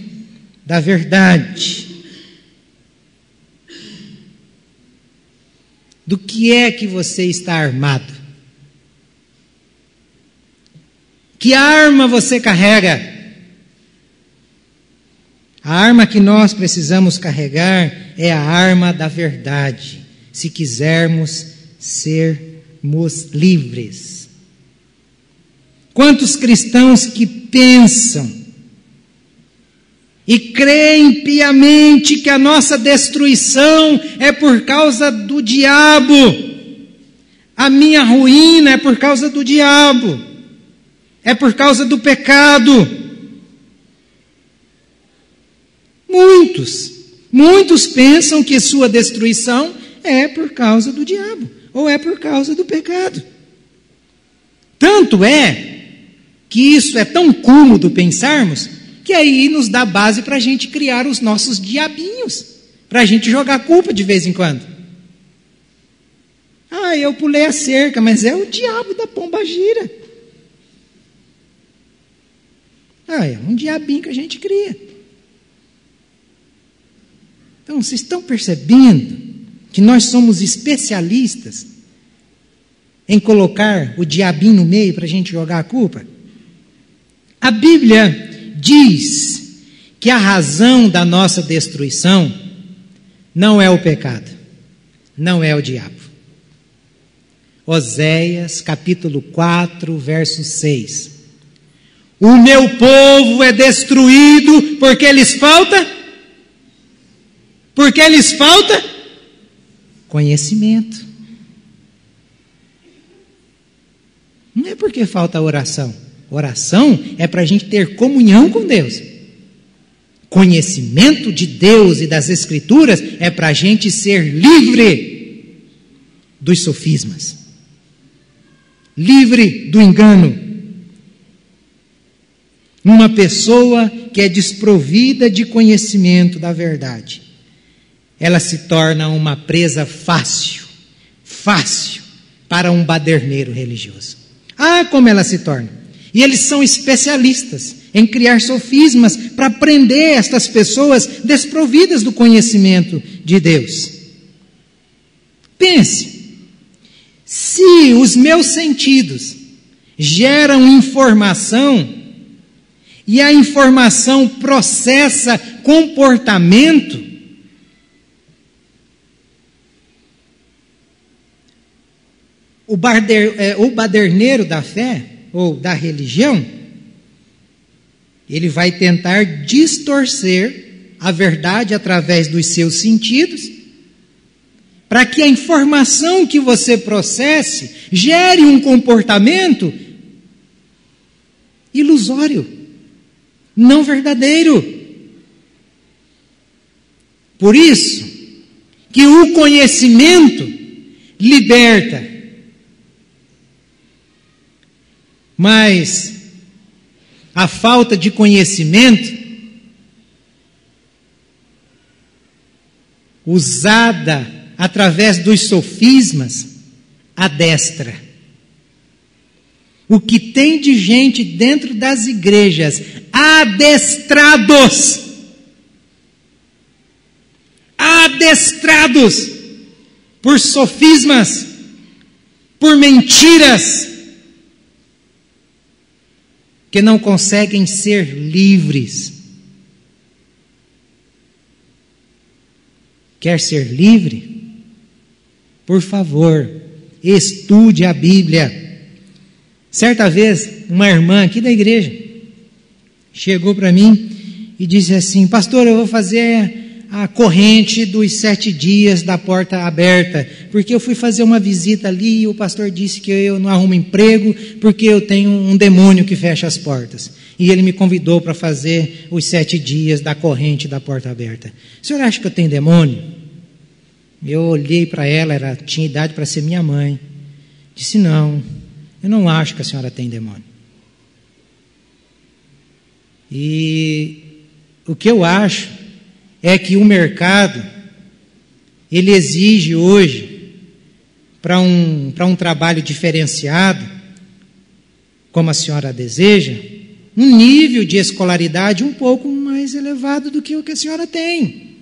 da verdade. Do que é que você está armado? Que arma você carrega? A arma que nós precisamos carregar é a arma da verdade, se quisermos sermos livres. Quantos cristãos que pensam e creem piamente que a nossa destruição é por causa do diabo, a minha ruína é por causa do diabo, é por causa do pecado. Muitos pensam que sua destruição é por causa do diabo, ou é por causa do pecado. Tanto é que isso é tão cômodo pensarmos, que aí nos dá base para a gente criar os nossos diabinhos, para a gente jogar culpa de vez em quando. Ah, eu pulei a cerca, mas é o diabo da pombagira. Ah, é um diabinho que a gente cria. Então, vocês estão percebendo que nós somos especialistas em colocar o diabinho no meio para a gente jogar a culpa? A Bíblia diz que a razão da nossa destruição não é o pecado, não é o diabo. Oséias, capítulo 4, verso 6. O meu povo é destruído porque lhes falta conhecimento. Não é porque falta oração. Oração é para a gente ter comunhão com Deus. Conhecimento de Deus e das Escrituras é para a gente ser livre dos sofismas, livre do engano. Uma pessoa que é desprovida de conhecimento da verdade, ela se torna uma presa fácil para um baderneiro religioso. Ah, como ela se torna! E eles são especialistas em criar sofismas para prender estas pessoas desprovidas do conhecimento de Deus. Pense, se os meus sentidos geram informação e a informação processa comportamento, o baderneiro da fé ou da religião, ele vai tentar distorcer a verdade através dos seus sentidos, para que a informação que você processe gere um comportamento ilusório, não verdadeiro. Por isso que o conhecimento liberta, mas a falta de conhecimento, usada através dos sofismas, adestra. O que tem de gente dentro das igrejas adestrados por sofismas, por mentiras, que não conseguem ser livres. Quer ser livre? Por favor, estude a Bíblia. Certa vez, uma irmã aqui da igreja chegou para mim e disse assim: pastor, eu vou fazer a corrente dos 7 dias da porta aberta, porque eu fui fazer uma visita ali e o pastor disse que eu não arrumo emprego porque eu tenho um demônio que fecha as portas. E ele me convidou para fazer os 7 dias da corrente da porta aberta. O senhor acha que eu tenho demônio? Eu olhei para ela, ela tinha idade para ser minha mãe. Disse: não, eu não acho que a senhora tem demônio. E o que eu acho é que o mercado, ele exige hoje, para um trabalho diferenciado, como a senhora deseja, um nível de escolaridade um pouco mais elevado do que o que a senhora tem.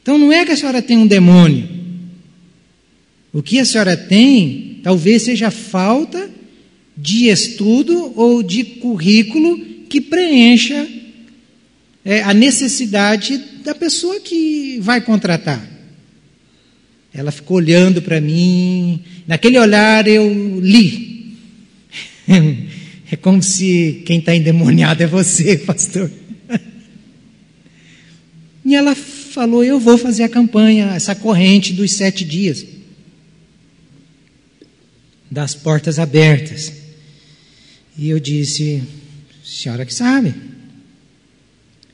Então não é que a senhora tem um demônio. O que a senhora tem, talvez seja falta de estudo ou de currículo que preencha a necessidade da pessoa que vai contratar. Ela ficou olhando para mim, naquele olhar eu li. É como se quem está endemoniado é você, pastor. E ela falou, eu vou fazer a campanha, essa corrente dos 7 dias, das portas abertas. E eu disse, senhora que sabe.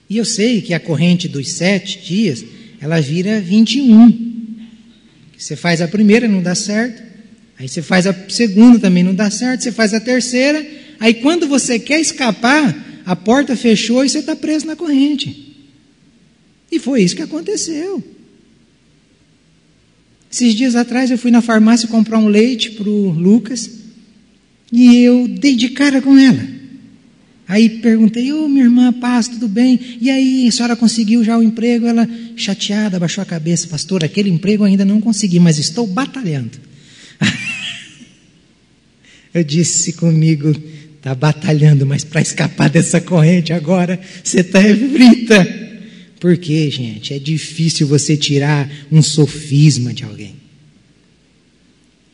E eu sei que a corrente dos 7 dias, ela vira 21. Você faz a primeira, não dá certo. Aí você faz a segunda, também não dá certo. Você faz a terceira. Aí quando você quer escapar, a porta fechou e você está preso na corrente. E foi isso que aconteceu. Esses dias atrás eu fui na farmácia comprar um leite para o Lucas. E eu dei de cara com ela. Aí perguntei, minha irmã, paz, tudo bem? E aí, a senhora conseguiu já o emprego? Ela, chateada, abaixou a cabeça. Pastor, aquele emprego eu ainda não consegui, mas estou batalhando. Eu disse comigo, está batalhando, mas para escapar dessa corrente agora, você está frita. Porque, gente, é difícil você tirar um sofisma de alguém.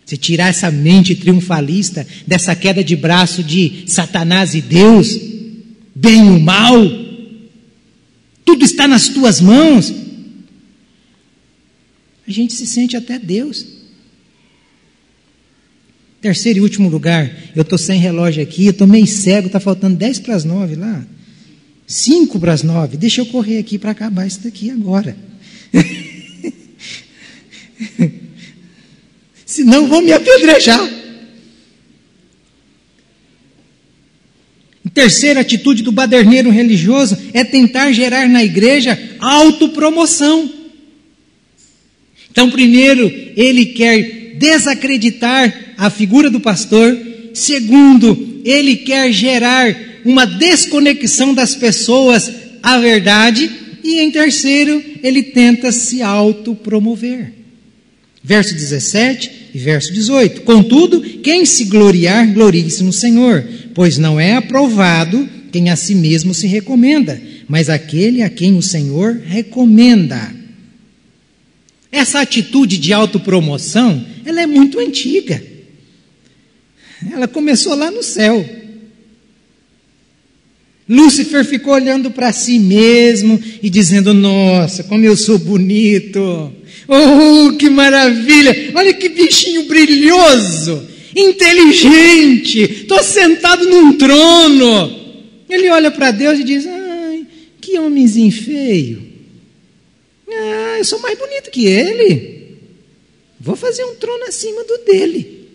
Você tirar essa mente triunfalista dessa queda de braço de Satanás e Deus, bem ou mal, tudo está nas tuas mãos. A gente se sente até Deus. Terceiro e último lugar, eu estou sem relógio aqui, eu estou meio cego, está faltando 10:50 lá, 8:55, deixa eu correr aqui para acabar isso daqui agora. Senão vão me apedrejar. A terceira atitude do baderneiro religioso é tentar gerar na igreja autopromoção. Então, primeiro, ele quer desacreditar a figura do pastor. Segundo, ele quer gerar uma desconexão das pessoas à verdade. E em terceiro, ele tenta se autopromover. Verso 17 e verso 18. Contudo, quem se gloriar, glorie-se no Senhor, pois não é aprovado quem a si mesmo se recomenda, mas aquele a quem o Senhor recomenda. Essa atitude de autopromoção, ela é muito antiga. Ela começou lá no céu. Lúcifer ficou olhando para si mesmo e dizendo, nossa, como eu sou bonito. Oh, que maravilha! Olha que bichinho brilhoso, inteligente, estou sentado num trono. Ele olha para Deus e diz, ai, que homenzinho feio. Ah, eu sou mais bonito que ele. Vou fazer um trono acima do dele.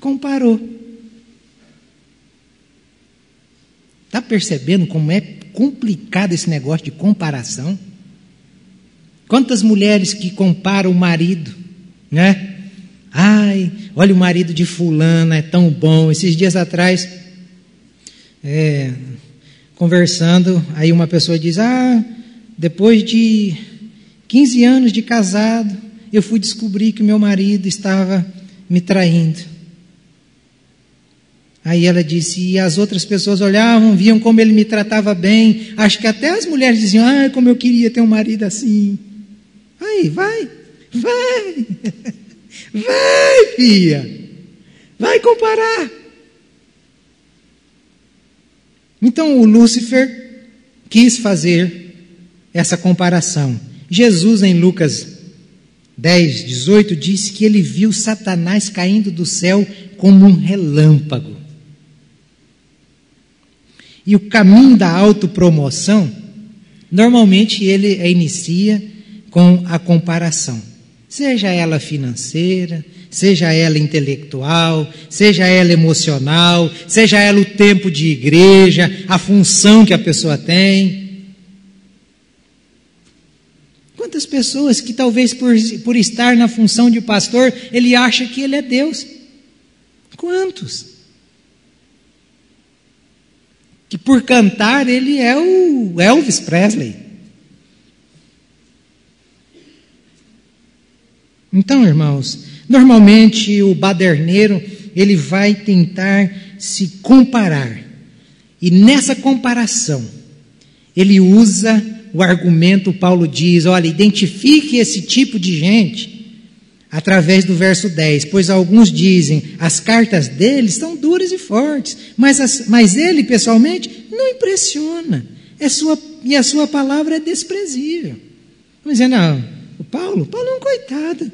Comparou. Está percebendo como é complicado esse negócio de comparação? Quantas mulheres que comparam o marido, né? Ai, olha o marido de fulana, é tão bom. Esses dias atrás, conversando, aí uma pessoa diz, depois de 15 anos de casado, eu fui descobrir que o meu marido estava me traindo. Aí ela disse, e as outras pessoas olhavam, viam como ele me tratava bem. Acho que até as mulheres diziam, como eu queria ter um marido assim. Aí, vai, filha, vai comparar. Então o Lúcifer quis fazer essa comparação. Jesus, em Lucas 10, 18, disse que ele viu Satanás caindo do céu como um relâmpago. E o caminho da autopromoção, normalmente ele inicia com a comparação. Seja ela financeira, seja ela intelectual, seja ela emocional, seja ela o tempo de igreja, a função que a pessoa tem. Quantas pessoas que talvez por estar na função de pastor, ele acha que ele é Deus? Quantos? Que por cantar ele é o Elvis Presley. Então, irmãos, normalmente o baderneiro, ele vai tentar se comparar. E nessa comparação, ele usa o argumento, Paulo diz, olha, identifique esse tipo de gente através do verso 10, pois alguns dizem, as cartas dele são duras e fortes, mas ele pessoalmente não impressiona, e a sua palavra é desprezível. Vamos dizer, não, o Paulo é um coitado,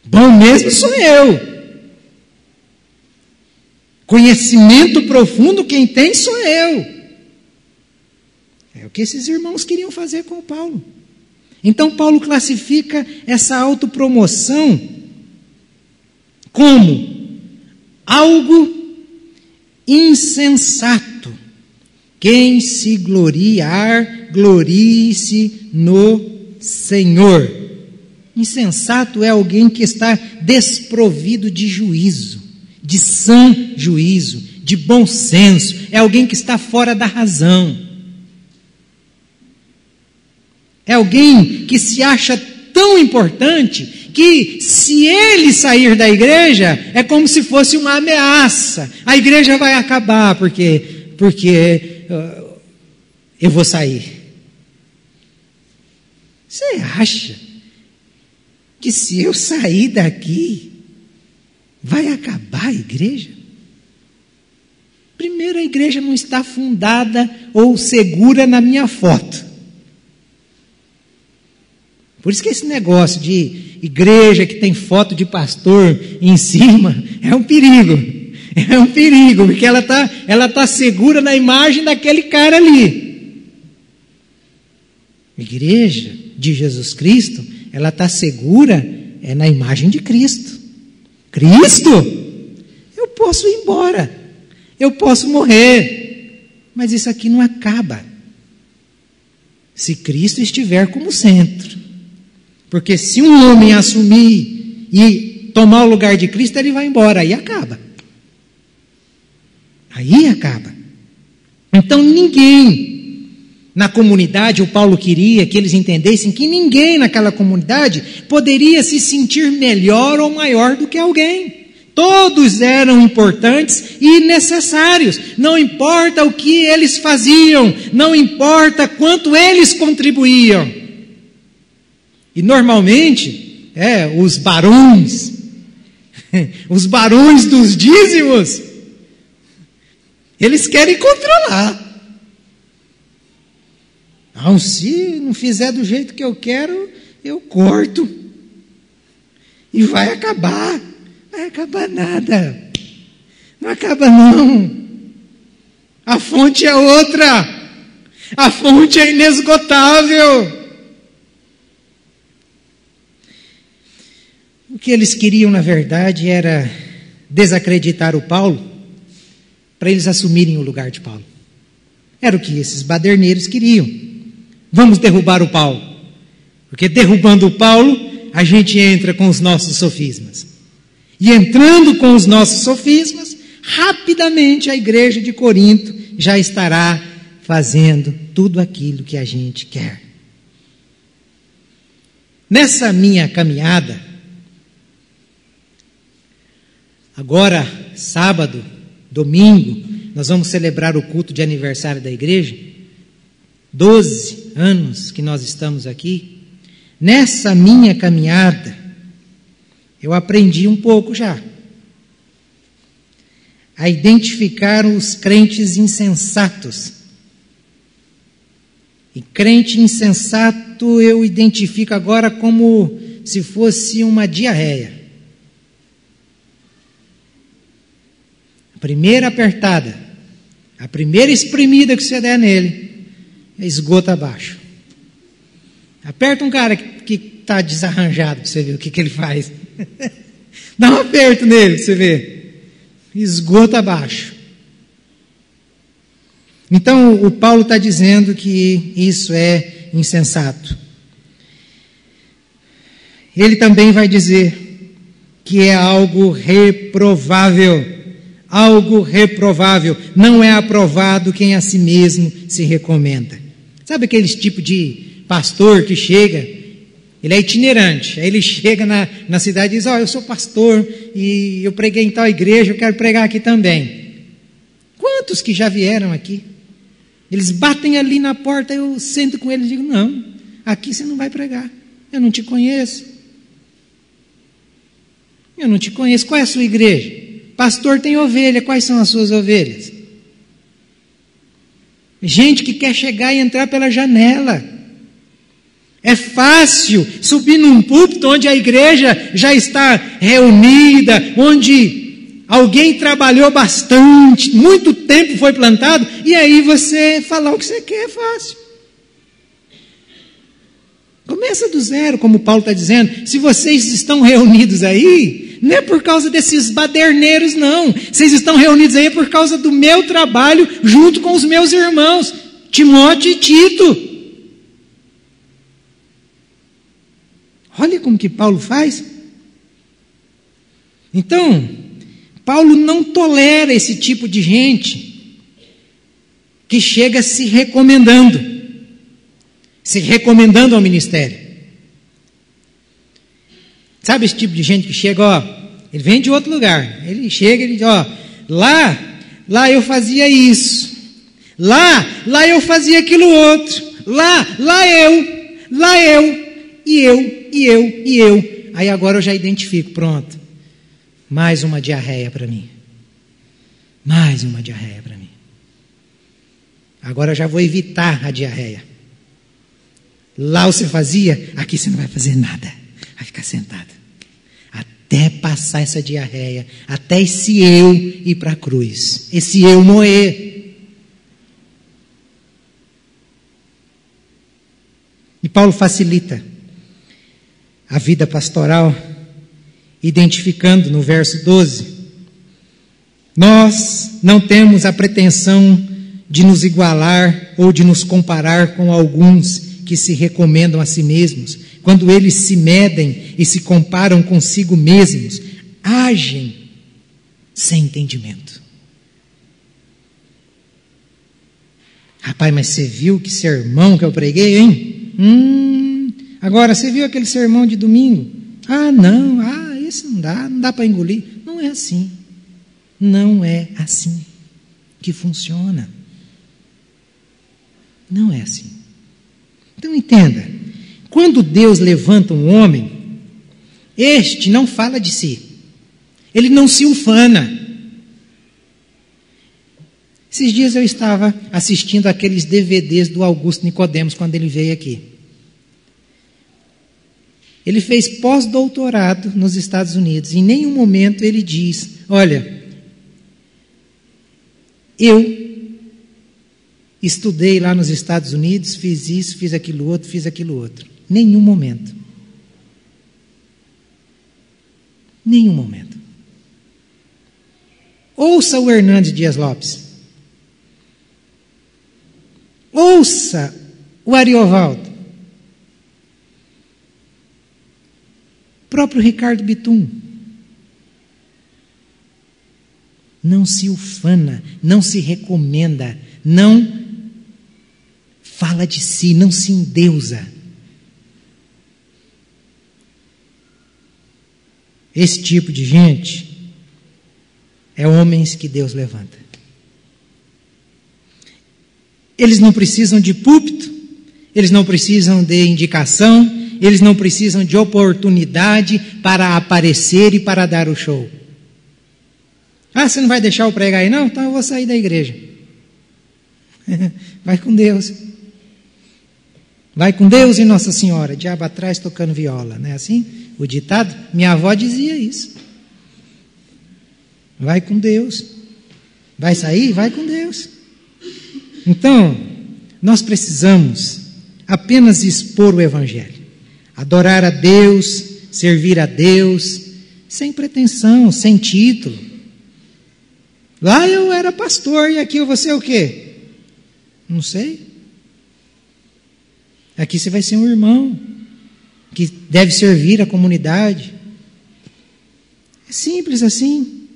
bom mesmo sou eu, conhecimento profundo quem tem sou eu. É o que esses irmãos queriam fazer com o Paulo. Então Paulo classifica essa autopromoção como algo insensato. Quem se gloriar, glorie-se no Senhor. Insensato é alguém que está desprovido de juízo, de sã juízo, de bom senso. É alguém que está fora da razão. É alguém que se acha tão importante que, se ele sair da igreja, é como se fosse uma ameaça. A igreja vai acabar porque eu vou sair. Você acha que se eu sair daqui, vai acabar a igreja? Primeiro, a igreja não está fundada ou segura na minha foto. Por isso que esse negócio de igreja que tem foto de pastor em cima é um perigo. É um perigo, porque ela tá segura na imagem daquele cara ali. Igreja de Jesus Cristo, ela está segura na imagem de Cristo. Cristo? Eu posso ir embora, eu posso morrer, mas isso aqui não acaba se Cristo estiver como centro. Porque se um homem assumir e tomar o lugar de Cristo, ele vai embora, aí acaba. Aí acaba. Então ninguém na comunidade, o Paulo queria que eles entendessem que ninguém naquela comunidade poderia se sentir melhor ou maior do que alguém. Todos eram importantes e necessários. Não importa o que eles faziam, não importa quanto eles contribuíam. E normalmente, os barões dos dízimos, eles querem controlar. Não, se não fizer do jeito que eu quero, eu corto. E vai acabar. Vai acabar nada. Não acaba não. A fonte é outra. A fonte é inesgotável. O que eles queriam, na verdade, era desacreditar o Paulo para eles assumirem o lugar de Paulo. Era o que esses baderneiros queriam. Vamos derrubar o Paulo. Porque derrubando o Paulo, a gente entra com os nossos sofismas. E entrando com os nossos sofismas, rapidamente a igreja de Corinto já estará fazendo tudo aquilo que a gente quer. Nessa minha caminhada, agora, sábado, domingo, nós vamos celebrar o culto de aniversário da igreja. 12 anos que nós estamos aqui. Nessa minha caminhada, eu aprendi um pouco já a identificar os crentes insensatos. E crente insensato eu identifico agora como se fosse uma diarreia. Primeira apertada, a primeira espremida que você der nele, é esgoto abaixo. Aperta um cara que está desarranjado para você ver o que ele faz. Dá um aperto nele para você ver. Esgoto abaixo. Então o Paulo está dizendo que isso é insensato. Ele também vai dizer que é algo reprovável. Algo reprovável, não é aprovado quem a si mesmo se recomenda. Sabe aqueles tipo de pastor que chega, ele é itinerante, aí ele chega na cidade e diz, eu sou pastor e eu preguei em tal igreja, eu quero pregar aqui também. Quantos que já vieram aqui? Eles batem ali na porta, eu sento com eles e digo, não, aqui você não vai pregar, eu não te conheço. Eu não te conheço, qual é a sua igreja? Pastor tem ovelha, quais são as suas ovelhas? Gente que quer chegar e entrar pela janela. É fácil subir num púlpito onde a igreja já está reunida, onde alguém trabalhou bastante, muito tempo foi plantado, e aí você falar o que você quer é fácil. Começa do zero, como Paulo está dizendo. Se vocês estão reunidos aí, não é por causa desses baderneiros, não. Vocês estão reunidos aí por causa do meu trabalho junto com os meus irmãos, Timóteo e Tito. Olha como que Paulo faz. Então, Paulo não tolera esse tipo de gente que chega se recomendando ao ministério. Sabe esse tipo de gente que chega, ele vem de outro lugar, ele chega e diz, lá eu fazia isso, lá eu fazia aquilo outro, lá eu, e eu. Aí agora eu já identifico, pronto, mais uma diarreia para mim. Agora eu já vou evitar a diarreia. Lá você fazia, aqui você não vai fazer nada, vai ficar sentado. Até passar essa diarreia, até esse eu ir para a cruz, esse eu morrer. E Paulo facilita a vida pastoral, identificando no verso 12, nós não temos a pretensão de nos igualar ou de nos comparar com alguns que se recomendam a si mesmos. Quando eles se medem e se comparam consigo mesmos, agem sem entendimento. Rapaz, mas você viu que sermão que eu preguei, hein? Agora, você viu aquele sermão de domingo? Não, esse não dá para engolir. Não é assim. Não é assim que funciona. Não é assim. Então entenda, quando Deus levanta um homem, este não fala de si, ele não se ufana. Esses dias eu estava assistindo aqueles DVDs do Augusto Nicodemos, quando ele veio aqui. Ele fez pós-doutorado nos Estados Unidos, em nenhum momento ele diz, olha, eu estudei lá nos Estados Unidos, fiz isso, fiz aquilo outro. Nenhum momento. Nenhum momento. Ouça o Hernandes Dias Lopes. Ouça o Ariovaldo. O próprio Ricardo Bitum. Não se ufana, não se recomenda, não fala de si, não se endeusa. Esse tipo de gente é homens que Deus levanta. Eles não precisam de púlpito, eles não precisam de indicação, eles não precisam de oportunidade para aparecer e para dar o show. Você não vai deixar eu pregar aí não? Então eu vou sair da igreja. Vai com Deus. Vai com Deus e Nossa Senhora, diabo atrás tocando viola, não é assim? O ditado, minha avó dizia isso. Vai com Deus. Vai sair? Vai com Deus. Então, nós precisamos apenas expor o Evangelho. Adorar a Deus, servir a Deus, sem pretensão, sem título. Lá eu era pastor e aqui eu vou ser o quê? Não sei. Aqui você vai ser um irmão que deve servir a comunidade. É simples assim.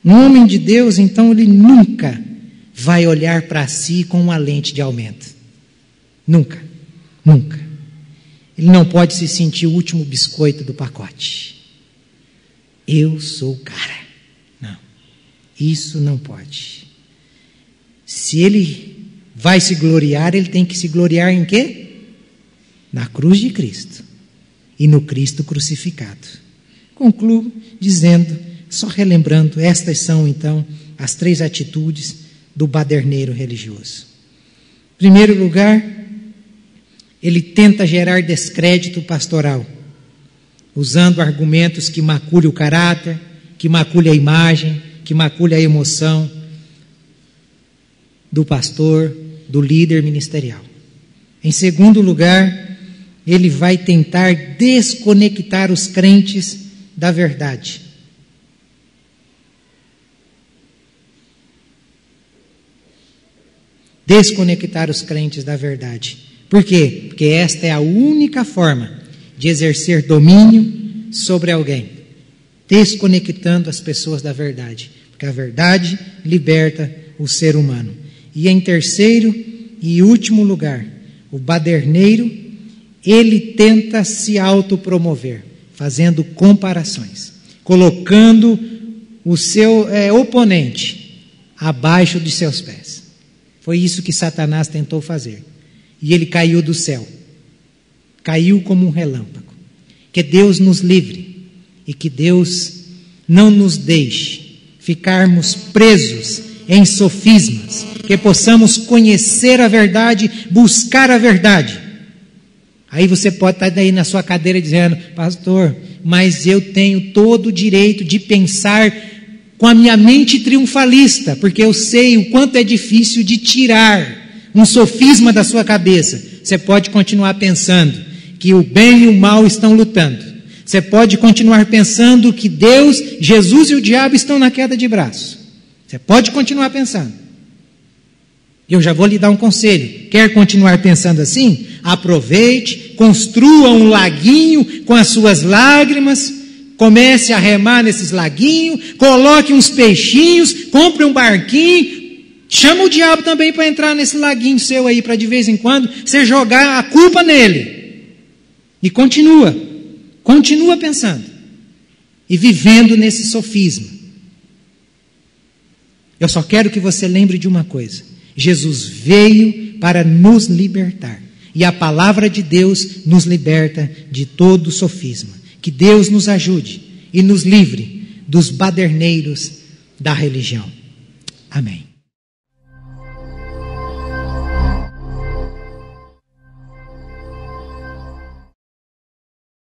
Um homem de Deus, então, ele nunca vai olhar para si com uma lente de aumento. Nunca. Ele não pode se sentir o último biscoito do pacote. Eu sou o cara. Não. Isso não pode. Se ele vai se gloriar, ele tem que se gloriar em quê? Na cruz de Cristo e no Cristo crucificado. Concluo dizendo, só relembrando, estas são então as 3 atitudes do baderneiro religioso. Em primeiro lugar, ele tenta gerar descrédito pastoral, usando argumentos que maculem o caráter, que maculem a imagem, que maculem a emoção do pastor, do líder ministerial. Em segundo lugar, ele vai tentar desconectar os crentes da verdade. Desconectar os crentes da verdade. Por quê? Porque esta é a única forma de exercer domínio sobre alguém, desconectando as pessoas da verdade, porque a verdade liberta o ser humano. E em terceiro e último lugar, o baderneiro, ele tenta se autopromover, fazendo comparações, colocando o seu oponente abaixo de seus pés. Foi isso que Satanás tentou fazer. E ele caiu do céu. Caiu como um relâmpago. Que Deus nos livre e que Deus não nos deixe ficarmos presos em sofismas, que possamos conhecer a verdade, buscar a verdade. Aí você pode estar daí na sua cadeira dizendo: pastor, mas eu tenho todo o direito de pensar com a minha mente triunfalista, porque eu sei o quanto é difícil de tirar um sofisma da sua cabeça. Você pode continuar pensando que o bem e o mal estão lutando. Você pode continuar pensando que Deus, Jesus e o diabo estão na queda de braço. Você pode continuar pensando. Eu já vou lhe dar um conselho. Quer continuar pensando assim? Aproveite, construa um laguinho com as suas lágrimas, comece a remar nesses laguinhos, coloque uns peixinhos, compre um barquinho, chama o diabo também para entrar nesse laguinho seu aí, para de vez em quando você jogar a culpa nele. E continua pensando e vivendo nesse sofisma. Eu só quero que você lembre de uma coisa: Jesus veio para nos libertar, e a palavra de Deus nos liberta de todo sofisma. Que Deus nos ajude e nos livre dos baderneiros da religião. Amém.